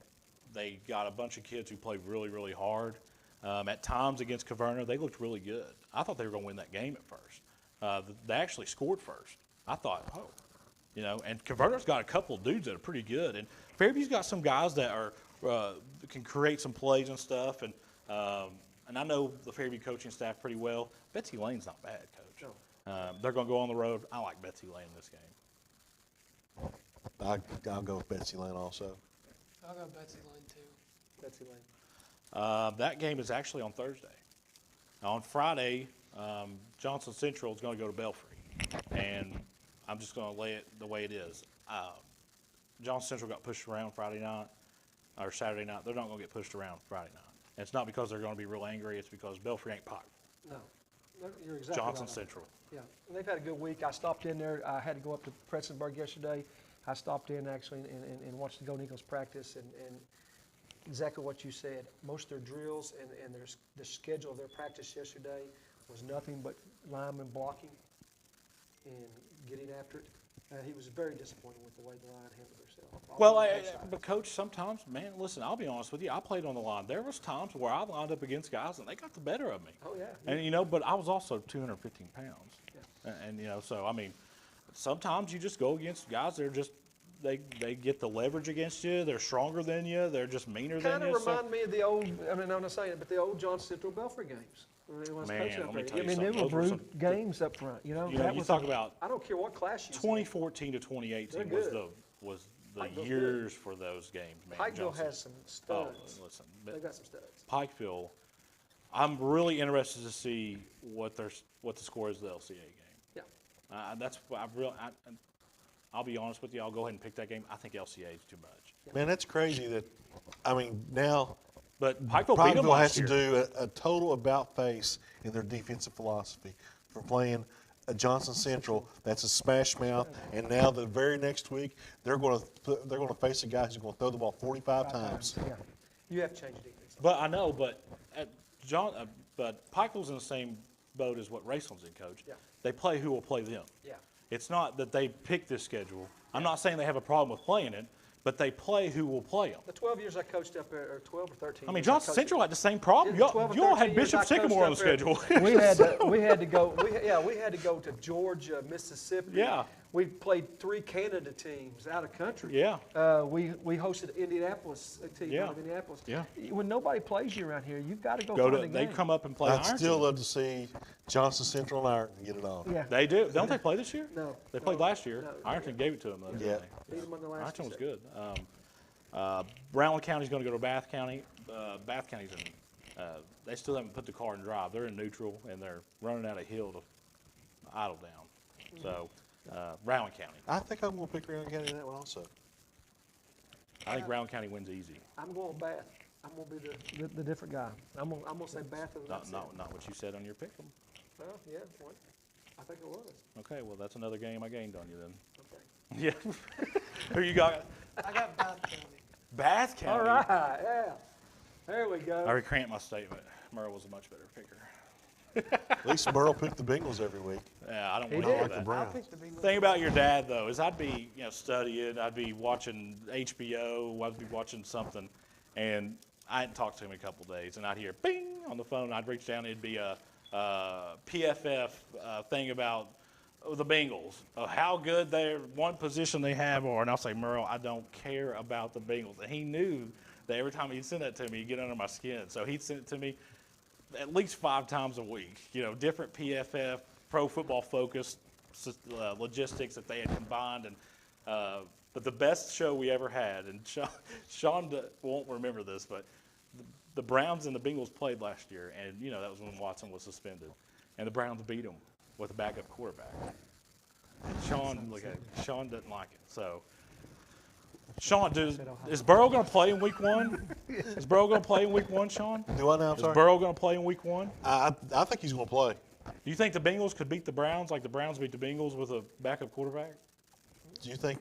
They got a bunch of kids who played really, really hard. At times against Caverna, they looked really good. I thought they were going to win that game at first. They actually scored first. I thought, and Caverna's got a couple of dudes that are pretty good. And Fairview's got some guys that are can create some plays and stuff. And I know the Fairview coaching staff pretty well. Betsy Lane's not bad, Coach. No. They're going to go on the road. I like Betsy Lane in this game. I'll go with Betsy Lane also. I'll go Betsy Lane too. Betsy Lane. That game is actually on Thursday. Now, on Friday, Johnson Central is going to go to Belfry. And I'm just going to lay it the way it is. Johnson Central got pushed around Friday night or Saturday night. They're not going to get pushed around Friday night. And it's not because they're going to be real angry. It's because Belfry ain't popular. No, you're exactly Johnson right. Central. Yeah, and they've had a good week. I stopped in there. I had to go up to Prestonsburg yesterday. I stopped in actually and watched the Golden Eagles practice and exactly what you said. Most of their drills and the schedule of their practice yesterday was nothing but lineman blocking and getting after it. He was very disappointed with the way the line handled themselves. Well, but Coach, sometimes, man, listen, I'll be honest with you. I played on the line. There was times where I lined up against guys and they got the better of me. Oh, yeah. And, but I was also 215 pounds. Yeah. And so, I mean, sometimes you just go against guys that are just they get the leverage against you. They're stronger than you. They're just meaner than Kind you. of remind me of the old, I mean, I'm not saying it, but the old John Central Belfry games. When I was Man, coaching up let me there. tell you I mean, they something. were Those were brute games up front, you know. You know, That you was talk about I don't care what class you 2014 to 2018 They're was good. the Pikeville's years for those games, man. Pikeville Johnson. has some Oh, studs. listen, They got some studs. Pikeville. I'm really interested to see what the score is of the LCA game. Yeah. I'll be honest with you. I'll go ahead and pick that game. I think LCA is too much. Man, that's crazy that, I mean, now But Pikeville beat them Pikeville has last to year. do a total about-face in their defensive philosophy from playing a Johnson Central that's a smash mouth, and now the very next week they're going to face a guy who's going to throw the ball 45 times. Yeah. You have to change defense. But I know, but but Pikeville's in the same boat as what Raceland's in, Coach. Yeah. They play who will play them. Yeah. It's not that they pick this schedule. I'm not saying they have a problem with playing it, but they play who will play them. The 12 years I coached up there, or 12 or 13 I mean, years Johnson coached Central it. had the same problem. Yeah, 12 or You all 13 had years I Bishop coached Sycamore on the up there. schedule. We had to go. We had to go to Georgia, Mississippi. Yeah. We played 3 Canada teams out of country. Yeah. We hosted Indianapolis, a team Yeah. out of Indianapolis. Yeah. When nobody plays you around here, you've got to go Go find to a they game. come up and play I'd Ironton. still love to see Johnson Central and Ironton get it on. Yeah. They do. Don't they play this year? No. They played No. last year. No. Ironton gave it to them, though, didn't Yeah. they? Beat them on the last Ironton was two. good. Brownland County's going to go to Bath County. Bath County's in. They still haven't put the car in drive. They're in neutral and they're running out a hill to idle down. So, Brownland County. I think I'm going to pick Round County in that one also. I think Brownland County wins easy. I'm going Bath. I'm going to be The different guy. I'm going to say Bath and Not what you said on your pick 'em. Well, yeah, what? I think it was. Okay, well that's another game I gained on you then. Okay. Yeah. Who you got? I got Bath County. Bath County. All right, yeah. There we go. I recant my statement. Merle was a much better picker. At least Merle picked the Bengals every week. Yeah, I don't He want did. to Like do the that. Browns. Pick the Bengals. Thing about your dad though is I'd be studying, I'd be watching HBO, I'd be watching something, and I hadn't talked to him in a couple of days, and I'd hear bing on the phone. I'd reach down, it'd be a PFF thing about the Bengals, how good their one position they have are, and I'll say, Merle, I don't care about the Bengals, and he knew that every time he'd send that to me, he'd get under my skin, so he'd send it to me at least 5 times a week, different PFF, pro football focused logistics that they had combined. And but the best show we ever had, and Sean won't remember this, but the Browns and the Bengals played last year, and that was when Watson was suspended, and the Browns beat them with a backup quarterback. And Sean doesn't like it, so. Sean, is Burrow going to play in week 1? Is Burrow going to play in week 1, Sean? Do I now? I'm Is sorry. Burrow going to play in week 1? I think he's going to play. Do you think the Bengals could beat the Browns like the Browns beat the Bengals with a backup quarterback? Do you think?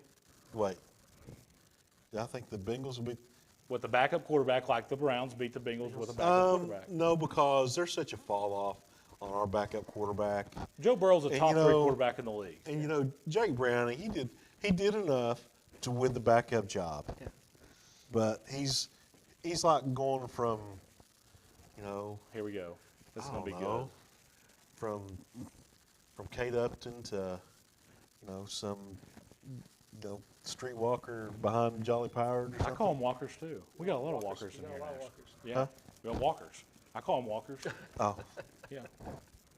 Wait. I think the Bengals will be. With the backup quarterback like the Browns beat the Bengals with a backup quarterback? No, because there's such a fall off on our backup quarterback. Joe Burrow's a And, top 3 quarterback in the league. And Jake Browning, he did enough to win the backup job. Yeah. But he's like going from, Here we go. This is I going to don't be know, from Kate Upton to, some, streetwalker behind Jolly Powers or good. I something. call them walkers too. We got a lot of walkers in You got here a lot of now. walkers. Yeah, Huh? we got walkers. I call them walkers. Oh, Yeah,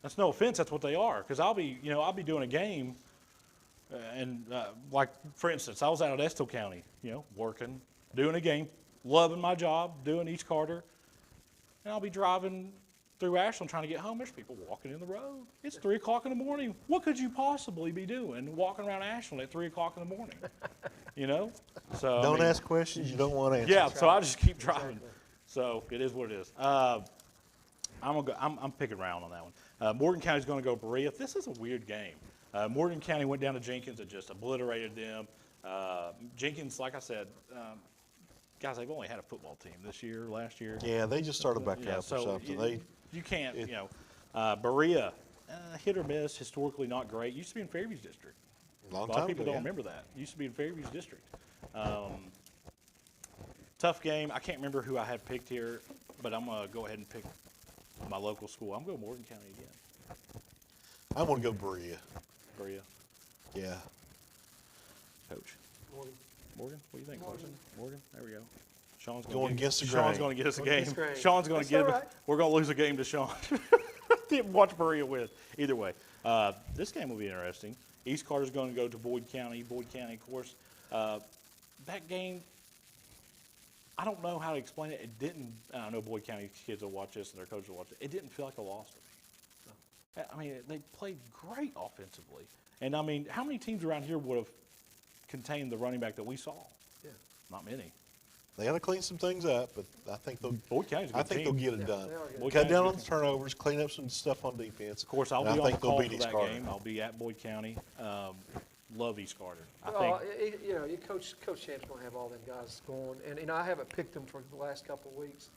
that's no offense. That's what they are. Because I'll be doing a game, and like for instance, I was out at Estill County, working, doing a game, loving my job, doing East Carter, and I'll be driving through Ashland trying to get home. There's people walking in the road. It's 3 o'clock in the morning. What could you possibly be doing walking around Ashland at 3 o'clock in the morning? So don't ask questions you don't want to answer. Yeah, so I just keep driving. So it is what it is. I'm picking round on that one. Morgan County's going to go Berea. This is a weird game. Morgan County went down to Jenkins and just obliterated them. Jenkins, like I said, guys, they've only had a football team last year. Yeah, they just started back Yeah, up so or something. you can't, Berea, hit or miss, historically not great. Used to be in Fairview's district. Long A lot time of people ago, don't yeah. remember that. Used to be in Fairview's district. Tough game. I can't remember who I had picked here, but I'm going to go ahead and pick my local school. I'm going to Morgan County again. I want to go Berea. Berea, Yeah. Coach. Morgan, what do you think, Carson? Morgan, there we go. Sean's Going against the Sean's grain. going to get us a Going game. against the grain. Sean's going to That's get all it. right. We're going to lose a game to Sean. Watch Berea win. Either way, this game will be interesting. East Carter's going to go to Boyd County. Boyd County, of course. That game, I don't know how to explain it. It didn't. I know Boyd County kids will watch this and their coaches will watch it. It didn't feel like a loss to me. I mean, they played great offensively. And, I mean, how many teams around here would have contained the running back that we saw? Yeah. Not many. They got to clean some things up, but I think they'll. Boyd County's a good I think team. they'll get it done. they are good. Boyd Cut County's down a on good the turnovers, clean up some stuff on defense. Of course, I'll and be I on think the they'll call beat for East that Carter. game. I'll be at Boyd County. Love East Carter. I Well, think you know, your coach Champ's going to have all them guys going, and you know, I haven't picked them for the last couple of weeks.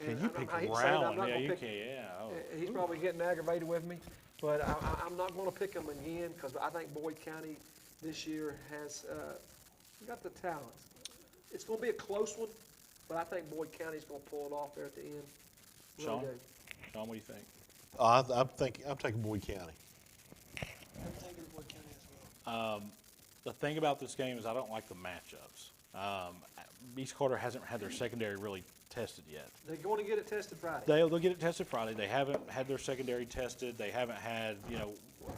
And you I picked hate to say it, I'm Rowan. not Yeah, gonna you pick- can. Yeah. Oh. He's probably getting aggravated with me, but I'm not going to pick them again because I think Boyd County this year has got the talent. It's going to be a close one, but I think Boyd County's going to pull it off there at the end. Really Sean? do. Sean, what do you think? I'm taking Boyd County. I'm taking Boyd County as well. The thing about this game is I don't like the matchups. East Carter hasn't had their secondary really tested yet. They're going to get it tested Friday. They'll get it tested Friday. They haven't had their secondary tested. They haven't had, you know,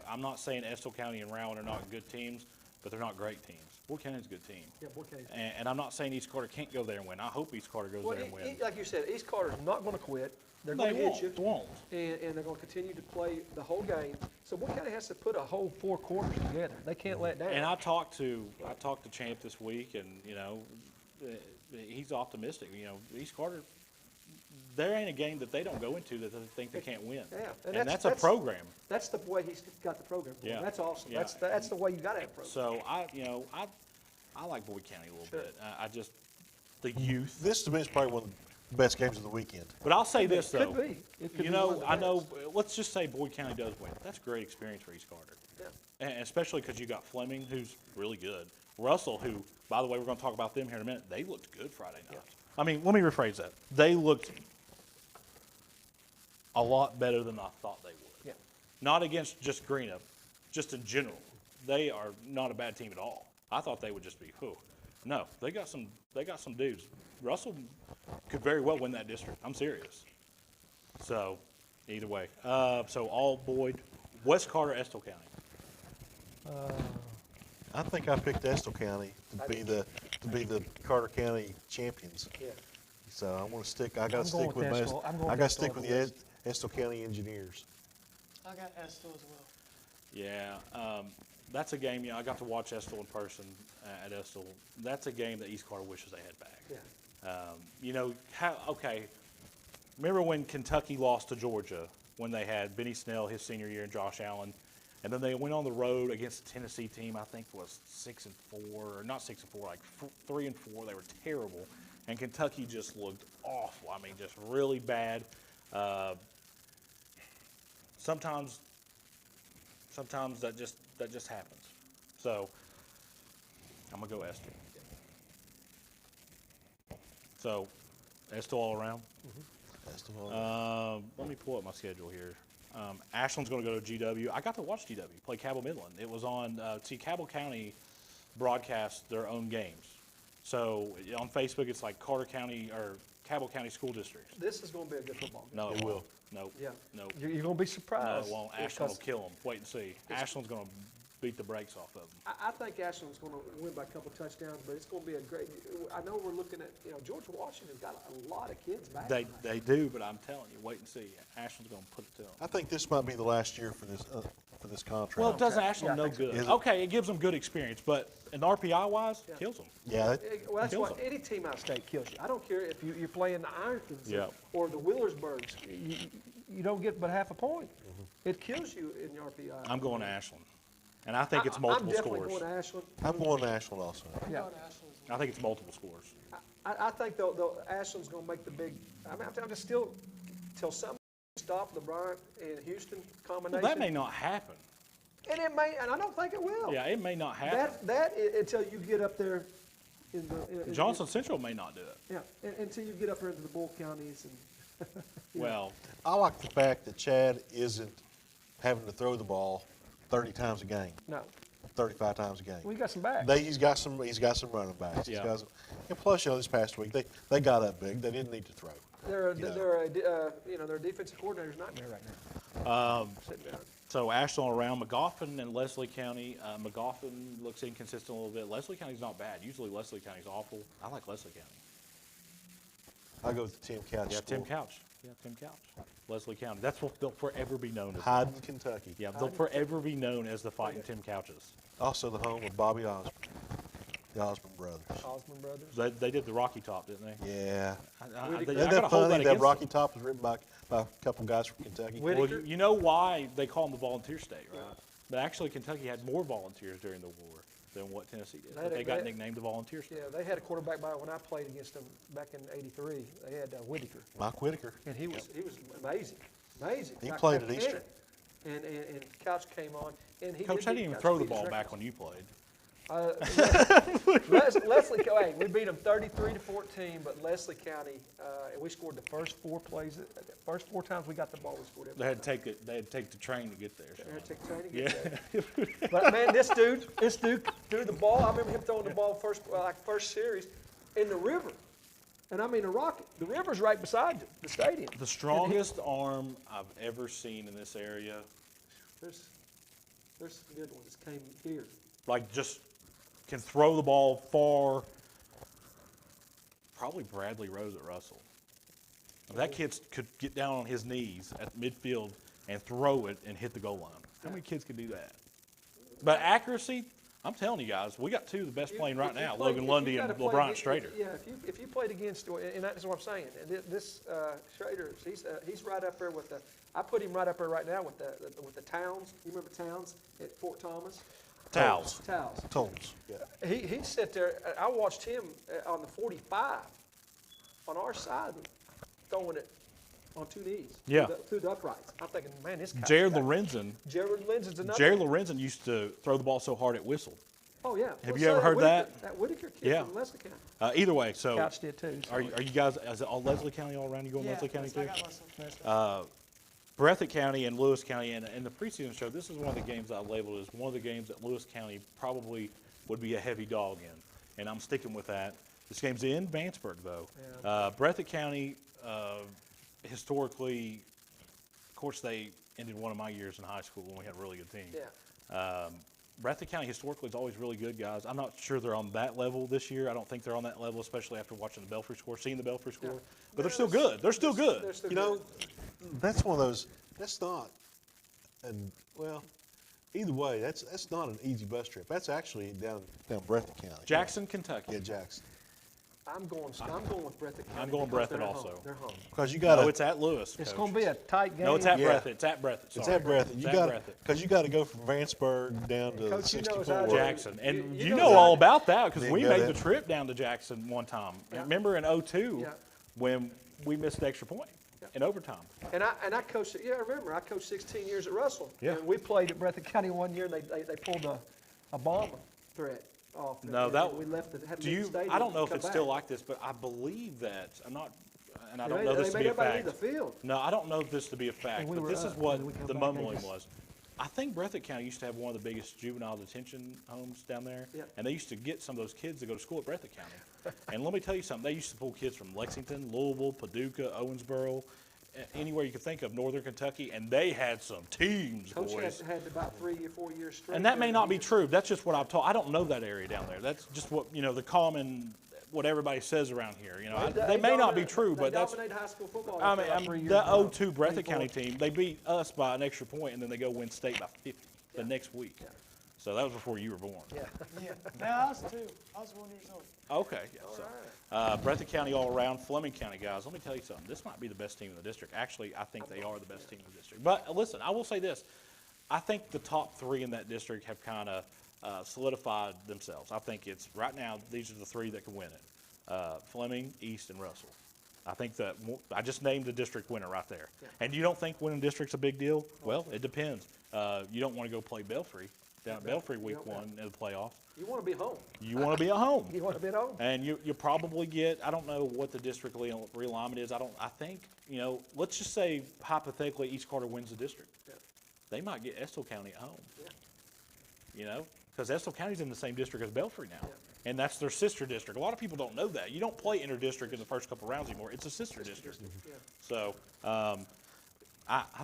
I'm not saying Estill County and Rowan are not good teams, but they're not great teams. Boyd County's a good team. Yeah, Boyd County's. And I'm not saying East Carter can't go there and win. I hope East Carter goes Well, there and wins. like you said, East Carter's not going to quit. They're They going to hit you. won't. And they're going to continue to play the whole game. So Boyd County has to put a whole 4 quarters together. They can't let down. And I talked to Champ this week, and you know, he's optimistic. You know, East Carter, there ain't a game that they don't go into that they think they can't win. Yeah, and that's a program. That's the way he's got the program. Going. Yeah. That's awesome. Yeah. That's the way you got to have a program. So I like Boyd County a little Sure. bit. I just the youth. This to me is probably one of the best games of the weekend. But I'll say this though. Could be. It could You be one know, of the I know. best. Let's just say Boyd County does win. That's a great experience for East Carter. Yeah. And especially because you got Fleming, who's really good. Russell, who, by the way, we're going to talk about them here in a minute. They looked good Friday night. I mean, let me rephrase that. They looked a lot better than I thought they would. Yeah. Not against just Greenup, just in general. They are not a bad team at all. I thought they would just be, whew. No, they got some dudes. Russell could very well win that district. I'm serious. So, either way. So all Boyd, West Carter, Estill County. I think I picked Estill County to be the Carter County champions. Yeah. So I want to stick. I got I'm to going stick with with my. Estill. I'm going I with got to Estill stick with over the West. Estill County Engineers. I got Estill as well. Yeah, that's a game. I got to watch Estill in person at Estill. That's a game that East Carter wishes they had back. Yeah. You know, okay, remember when Kentucky lost to Georgia when they had Benny Snell his senior year and Josh Allen, and then they went on the road against a Tennessee team I think was 6-4, or not 6-4, like 3-4. They were terrible, and Kentucky just looked awful. I mean, just really bad. Sometimes that just happens. So I'm gonna go Estill. So Estill all around. Let me pull up my schedule here. Ashland's going to go to GW. I got to watch GW play Cabell Midland. It was on, Cabell County broadcasts their own games. So on Facebook, it's like Carter County or Cabell County School Districts. This is going to be a good football game. No, It will. Nope. Yeah. Nope. You're going to be No, surprised. it won't. Ashland will kill them. Wait and see. Ashland's going to beat the brakes off of them. I think Ashland's going to win by a couple touchdowns, but it's going to be a great. I know we're looking at, George Washington's got a lot of kids back. They do, but I'm telling you, wait and see. Ashland's going to put it to them. I think this might be the last year for this contract. Well, it does Ashland no good. Is it? Okay, it gives them good experience, but in RPI-wise, Yeah. kills them. Yeah. Well, that's Kills why them. any team out of state kills you. I don't care if you're playing the Irontons Yeah. or the Willersburgs. You don't get but half a point. Mm-hmm. It kills you in the RPI. I'm going to Ashland. And I think it's multiple I'm definitely scores. going to Ashland. I'm going to Ashland also. Yeah. Going to Ashland as well. I think it's multiple scores. I think Ashland's going to make the big. I'm just still till something stop the Bryant and Houston combination. Well, that may not happen. And it may, and I don't think it will. Yeah, it may not happen. Until you get up there in the Johnson Central may not do it. Yeah, until you get up there into the Bull counties and. Well, I like the fact that Chad isn't having to throw the ball 30 times a game. No. 35 times a game. We got some backs. He's got some running backs. Yeah. And plus, this past week they got up big. They didn't need to throw. Their defensive coordinator's nightmare right now. Sitting down. So Ashland around Magoffin and Leslie County. Magoffin looks inconsistent a little bit. Leslie County's not bad. Usually Leslie County's awful. I like Leslie County. I go with the Tim Couch. Yeah, school. Tim Couch. Yeah, Tim Couch. Leslie County. That's what they'll forever be known as. Hyden, Kentucky. Yeah, they'll forever be known as the Fighting Tim Couches. Also the home of Bobby Osborne, the Osborne brothers. Osmond Brothers. They did the Rocky Top, didn't they? Yeah. I Isn't gotta that hold funny that against Rocky them. Top was written by a couple guys from Kentucky? Well, you know why they call them the volunteer state, right? But actually, Kentucky had more volunteers during the war than what Tennessee did. But they got nicknamed the volunteer state. Yeah, they had a quarterback when I played against them back in '83. They had Whitaker, Mike Whitaker. and he was amazing, amazing. He Like played a at Eastern. cannon. And Couch came on, and he Coach, did I beat didn't even Couch, throw the beat his ball back records. when you played. Leslie, hey, we beat them 33-14, but Leslie County, and we scored the first 4 plays. First 4 times we got the ball, we scored every They had to time. take it. They had to take the train to get there. They had to take time to Yeah. get there. But man, this dude threw the ball. I remember him throwing the ball first series in the river, and I mean the rocket. The river's right beside the stadium. The strongest arm I've ever seen in this area, There's some good ones that came here. like just can throw the ball far. Probably Bradley Rose at Russell. If that kid could get down on his knees at midfield and throw it and hit the goal line. How many kids could do that? But accuracy, I'm telling you guys, we got 2 of the best playing right If you now, play- Logan if you Lundy and gotta play LeBron against- Strader. Yeah, if you played against, and that's what I'm saying. And this Strader, he's right up there with the. I put him right up there right now with the Towns. You remember Towns at Fort Thomas? Towels. Tolls. Yeah. He sat there. I watched him on the 45 on our side, throwing it on 2 knees. Yeah. Through the uprights. I'm thinking, man, this guy. Jared Lorenzen. Jared Lorenzen's another. Jared Lorenzen used to throw the ball so hard it whistled. Oh yeah. Have Well, you ever so heard Whitaker, that? That Whitaker kid Yeah. from Leslie County. Either way, so Couch did too. so- are you guys? Is it all Leslie County all around? You going Leslie County I too? got Leslie. Breathitt County and Lewis County, and in the preseason show, this is one of the games I labeled as one of the games that Lewis County probably would be a heavy dog in, and I'm sticking with that. This game's in Vanceburg, though. Breathitt County, historically, of course, they ended one of my years in high school when we had a really good team. Yeah. Breathitt County historically is always really good, guys. I'm not sure they're on that level this year. I don't think they're on that level, especially after watching the Belfry score, seeing the Belfry score. But they're still good. They're still good. They're still You know, good. that's one of those. That's not, and well, either way, that's not an easy bus trip. That's actually down Breathitt County. Jackson, Kentucky. Yeah, Jackson. I'm going with Breathitt County. I'm going because Breathitt they're at also. home. They're home. Because you got No, to. it's at Lewis. It's Coach. going to be a tight game. No, it's at Yeah. Breathitt. It's at Breathitt. It's Sorry. at Breathitt. It's You at got Breathitt. because you got to go from Vanceburg down to Coach, you know 64. as I do. Jackson. And You you know know that- all about that because Didn't we go made that- the trip down to Jackson one time. Yeah. Remember in '02 Yeah. when we missed the extra point in overtime? And I coached. Yeah, I remember. I coached 16 years at Russell. Yeah. And we played at Breathitt County one year, and they pulled a bomber threat off. No, and that we left. Had to Do leave the you? stadium I don't know and if come it's back. still like this, but I believe that I'm not, and I don't They- know this they to made be a everybody fact. leave the field. No, I don't know this to be a fact, And we but were this is up, what and we come the back, mumbling maybe. was. I think Breathitt County used to have one of the biggest juvenile detention homes down there, Yeah. and they used to get some of those kids to go to school at Breathitt County. And let me tell you something, they used to pull kids from Lexington, Louisville, Paducah, Owensboro, anywhere you could think of, northern Kentucky, and they had some teams, Coach boys. had about 3 or 4 years straight. And that there. may not be true. That's just what I've told. I don't know that area down there. That's just what, the common, what everybody says around here. They may not be true, but that's. They dominate high school football. I for mean, about 3 years the now. 02 Breathitt County team, they beat us by an extra point, and then they go win state by 50 the next week. So that was before you were born. Yeah. Yeah. No, I was 2. I was 1 year old. Okay. Yeah, so, Breathitt County all around, Fleming County guys. Let me tell you something. This might be the best team in the district. Actually, I think they are the best team in the district. But listen, I will say this: I think the top 3 in that district have kind of solidified themselves. I think it's right now. These are the 3 that can win it: Fleming, East, and Russell. I think that I just named the district winner right there. Yeah. And you don't think winning district's a big deal? Well, it depends. You don't want to go play Belfry down at Belfry week Yeah. 1 in the playoffs. You want to be home. You want to be at home. You want to be at home. And you probably get, I don't know what the district realignment is. I think, let's just say hypothetically each Carter wins the district. Yeah. They might get Estill County at home. Yeah. because Estill County's in the same district as Belfry now. And that's their sister district. A lot of people don't know that. You don't play inter-district in the first couple rounds anymore. It's a sister district. So I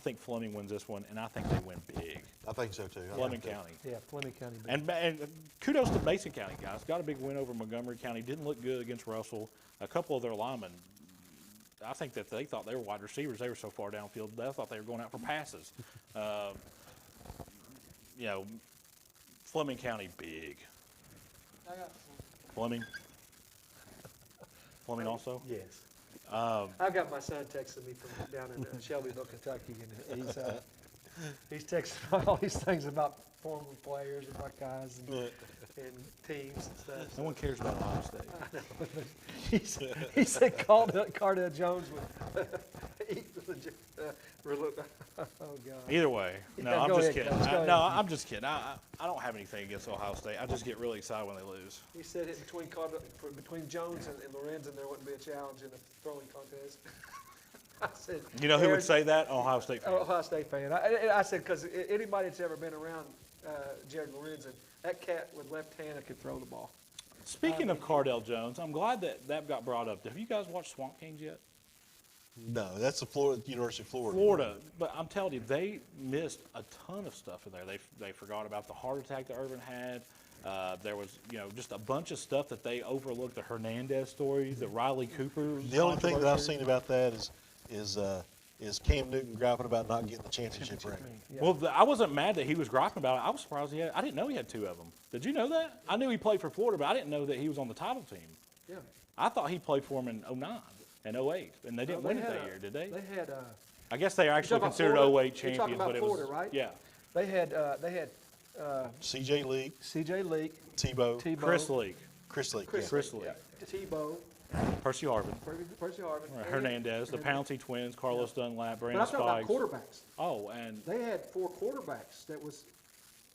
think Fleming wins this one, and I think they win big. I think so too. Fleming County. Yeah, Fleming County. And kudos to Mason County, guys. Got a big win over Montgomery County. Didn't look good against Russell. A couple of their linemen, I think that they thought they were wide receivers. They were so far downfield, they thought they were going out for passes. You know, Fleming County, big. I got Fleming? Fleming also? Yes. I got my son texting me from down in Shelbyville, Kentucky, and he's texting all these things about former players and Buckeyes and teams and stuff. No one cares about Ohio State. He said Cardell Jones would eat oh God. Either way, no, Yeah, I'm go just ahead, kidding. Coach, go No, ahead. I'm just kidding. I don't have anything against Ohio State. I just get really excited when they lose. He said it between Jones and Lorenzen, there wouldn't be a challenge in the throwing contest. I said, You know who would Aaron- say that? Ohio State fan. Ohio State fan. I said, because anybody that's ever been around Jared Lorenzen, that cat with left hand that could throw the ball. Speaking of Cardell Jones, I'm glad that got brought up. Have you guys watched Swamp Kings yet? No, that's the University of Florida. Florida, but I'm telling you, they missed a ton of stuff in there. They forgot about the heart attack that Irvin had. There was, just a bunch of stuff that they overlooked. The Hernandez story, the Riley Cooper. The only thing that I've controversy. seen about that is Cam Newton griping about not getting the championship ring. Yeah. Well, I wasn't mad that he was griping about it. I was surprised I didn't know he had two of them. Did you know that? I knew he played for Florida, but I didn't know that he was on the title team. Yeah. I thought he played for him in 09 and 08, and they didn't win it that year, did they? They had. I guess they are actually talking about considered Florida? 08 You're talking champions, about but it was Florida, right? yeah. They had C.J. Leak, C.J. Leak, Tebow, Chris Leak, Chris Leak. Chris Leak, Tebow, Percy Harvin, Percy Harvin, Hernandez, the Pouncey twins, Carlos Dunlap, But Brandon I'm talking about Spikes. quarterbacks. Oh, and They had 4 quarterbacks. That was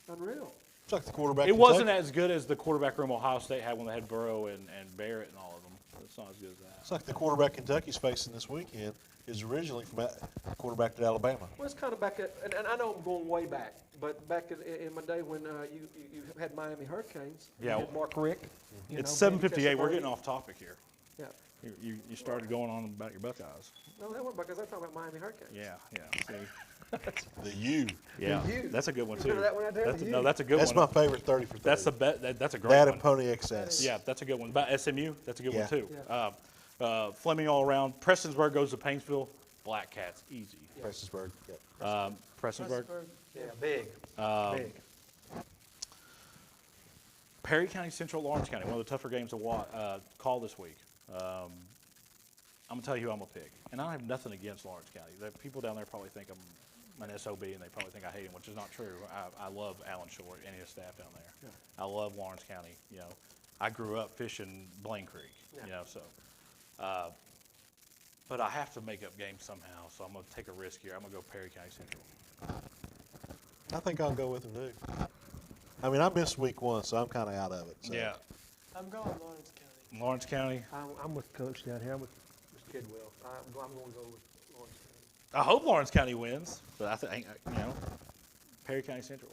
unreal. It's like the quarterback. it in wasn't Kentucky. as good as the quarterback room Ohio State had when they had Burrow and Barrett and all of them. It's not as good as that. It's like the quarterback Kentucky's facing this weekend is originally from quarterback at Alabama. Well, it's kind of back at, and I know I'm going way back, but back in my day when you had Miami Hurricanes, Yeah. you had Mark Rick. you It's know, Benny 7:58. We're Testaverde. getting off topic here. Yeah. You started going on about your Buckeyes. No, that wasn't because I'm talking about Miami Hurricanes. Yeah. See, The U. yeah, U. that's a good one You too. remember that one out there, That's the no, U? that's a good That's one. my favorite 30 for 30. That's the that's a great That one. and Pony XS. Yeah, that's a good one. About SMU, that's a good Yeah. one too. Yeah. Fleming all around. Prestonsburg goes to Painesville. Black Cats, easy. Prestonsburg. Yep. Prestonsburg. Yeah, big. Big. Perry County, Central Lawrence County, one of the tougher games to call this week. I'm going to tell you who I'm going to pick. And I have nothing against Lawrence County. The people down there probably think I'm an SOB, and they probably think I hate him, which is not true. I love Alan Short and his staff down there. Yeah. I love Lawrence County. I grew up fishing Blaine Creek, Yeah. so. But I have to make up games somehow, so I'm going to take a risk here. I'm going to go Perry County Central. I think I'll go with him too. I mean, I missed week 1, so I'm kind of out of it. So. Yeah. I'm going Lawrence County. Lawrence County. I'm with Coach down here. I'm with Mr. Kidwell. I'm going to go with Lawrence County. I hope Lawrence County wins, but I think, Perry County Central.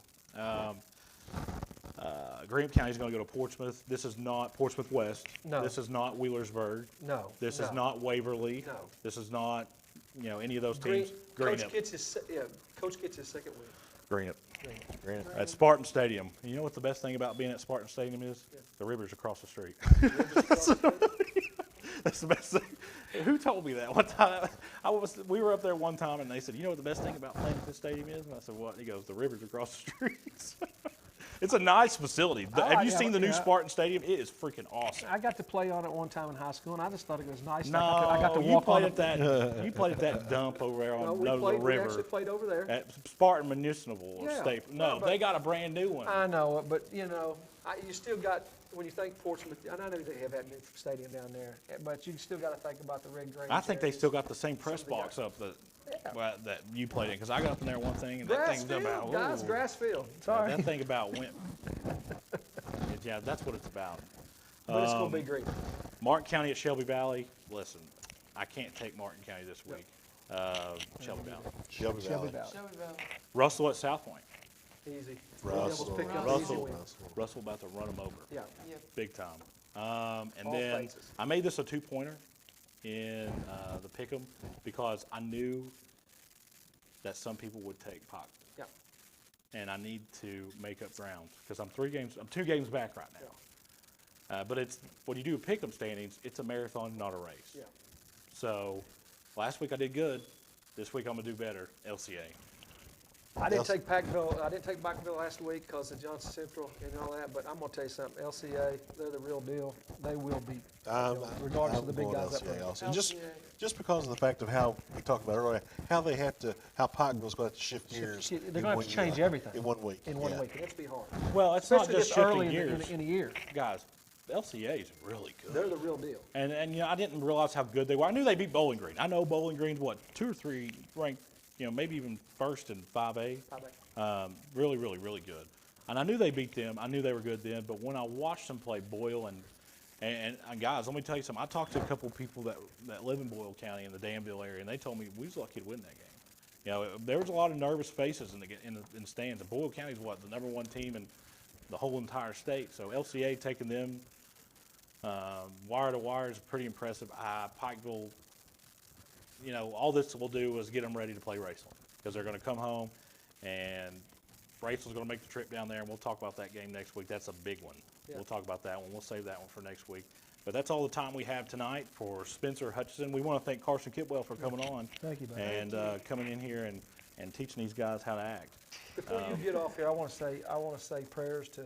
Graham County is going to go to Portsmouth. This is not Portsmouth West. No. This is not Wheelersburg. No. This no. is not Waverly. No. This is not, any of those Green, teams. Greenup. Coach gets his second win. Greenup. Granted. At Spartan Stadium. You know what the best thing about being at Spartan Stadium is? The river's across the street. That's the best thing. Who told me that one time? We were up there one time, and they said, "You know what the best thing about playing at this stadium is?" And I said, "What?" And he goes, "The river's across the street." It's a nice facility. Have you seen the new Spartan Stadium? It is freaking awesome. I got to play on it one time in high school, and I just thought it was nice. No, I got to you walk played on at that. You played at that dump over there on we the actually river played over there. at Spartan Municipal or Yeah. State. No, But- they got a brand new one. I know, but you still got, when you think Portsmouth, and I know they have that new stadium down there, but you still got to think about the rig drainage. I think they areas. still got the same press Something box up that Yeah. that you played in, because I got up in there one thing and that Grass thing's field, about guys, ooh. grass field. Sorry. That thing about went. Yeah, that's what it's about. But it's going to be great. Martin County at Shelby Valley. Listen, I can't take Martin County this week. Shelby Valley. Shelby Valley. Valley. Shelby Valley. Russell at South Point. Easy. Russell. Devils pick up the easy win. Russell about to run them over. Yeah. Big time. And All then phases. I made this a two-pointer in the pick'em because I knew that some people would take Pikeville. Yeah. And I need to make up ground because I'm 2 games back right now. But it's when you do pick'em standings, it's a marathon, not a race. Yeah. So last week I did good. This week I'm gonna do better. LCA. I didn't take Pikeville last week because of Johnson Central and all that, but I'm gonna tell you something. LCA, they're the real deal. They will beat, regardless of the big going guys up LCA there. also. And just because of the fact of how we talked about earlier, how Pikeville's going to have to shift gears. They're going to have to change everything in 1 week. In 1 week, and it's be hard. Well, it's not Especially just this early shifting gears. in the year. Guys, LCA is really good. They're the real deal. And you know, I didn't realize how good they were. I knew they beat Bowling Green. I know Bowling Green's what 2 or 3 ranked, maybe even first in 5A. Really, really, really good. And I knew they beat them. I knew they were good then. But when I watched them play Boyle and guys, let me tell you something. I talked to a couple of people that live in Boyle County in the Danville area, and they told me we was lucky to win that game. There was a lot of nervous faces in the stands. And Boyle County is what the #1 team in the whole entire state. So LCA taking them wire to wire is pretty impressive. Pikeville, all this will do is get them ready to play Raceland because they're going to come home, and Raceland's going to make the trip down there, and we'll talk about that game next week. That's a big one. Yeah. We'll talk about that one. We'll save that one for next week. But that's all the time we have tonight for Spencer Hutchison. We want to thank Carson Kipwell for coming on. Thank you, buddy. And coming in here and teaching these guys how to act. Before you get off here, I want to say prayers to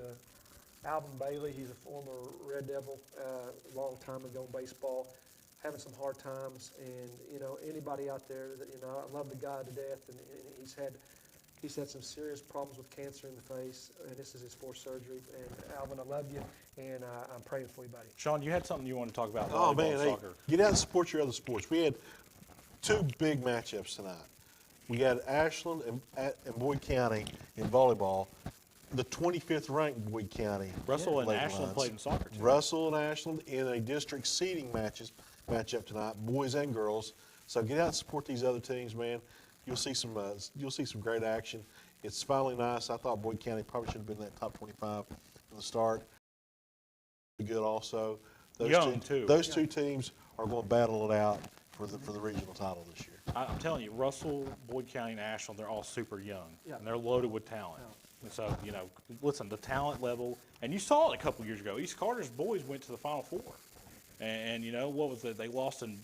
Alvin Bailey. He's a former Red Devil, long time ago in baseball, having some hard times. And anybody out there that I love the guy to death, and he's had some serious problems with cancer in the face, and this is his 4th surgery. And Alvin, I love you, and I'm praying for you, buddy. Sean, you had something you wanted to talk about? Oh, volleyball, man, hey, soccer. get out and support your other sports. We had 2 big matchups tonight. We had Ashland and Boyd County in volleyball. The 25th ranked Boyd County. Russell and Lady Ashland Lions. played in soccer too. Russell and Ashland in a district seeding matchup tonight, boys and girls. So get out and support these other teams, man. You'll see some great action. It's finally nice. I thought Boyd County probably should have been in that top 25 from the start. Good also. Those two teams are going to battle it out for the regional title this year. I'm telling you, Russell, Boyd County, and Ashland, they're all super young, and they're loaded with talent. And so, listen, the talent level, and you saw it a couple years ago. East Carter's boys went to the Final Four, and what was it? They lost in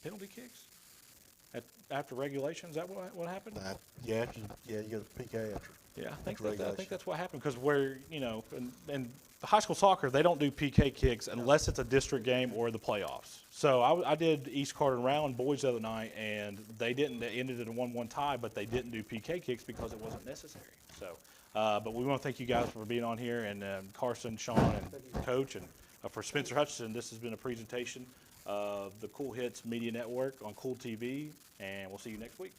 penalty kicks after regulation. Is that what happened? You got a PK after. Yeah, I think that's what happened because in high school soccer, they don't do PK kicks unless it's a district game or the playoffs. So I did East Carter and Round boys the other night, and they didn't. They ended in a 1-1 tie, but they didn't do PK kicks because it wasn't necessary. So, but we want to thank you guys for being on here, and Carson, Sean, and Coach, and for Spencer Hutchison. This has been a presentation of the Cool Hits Media Network on Cool TV, and we'll see you next week.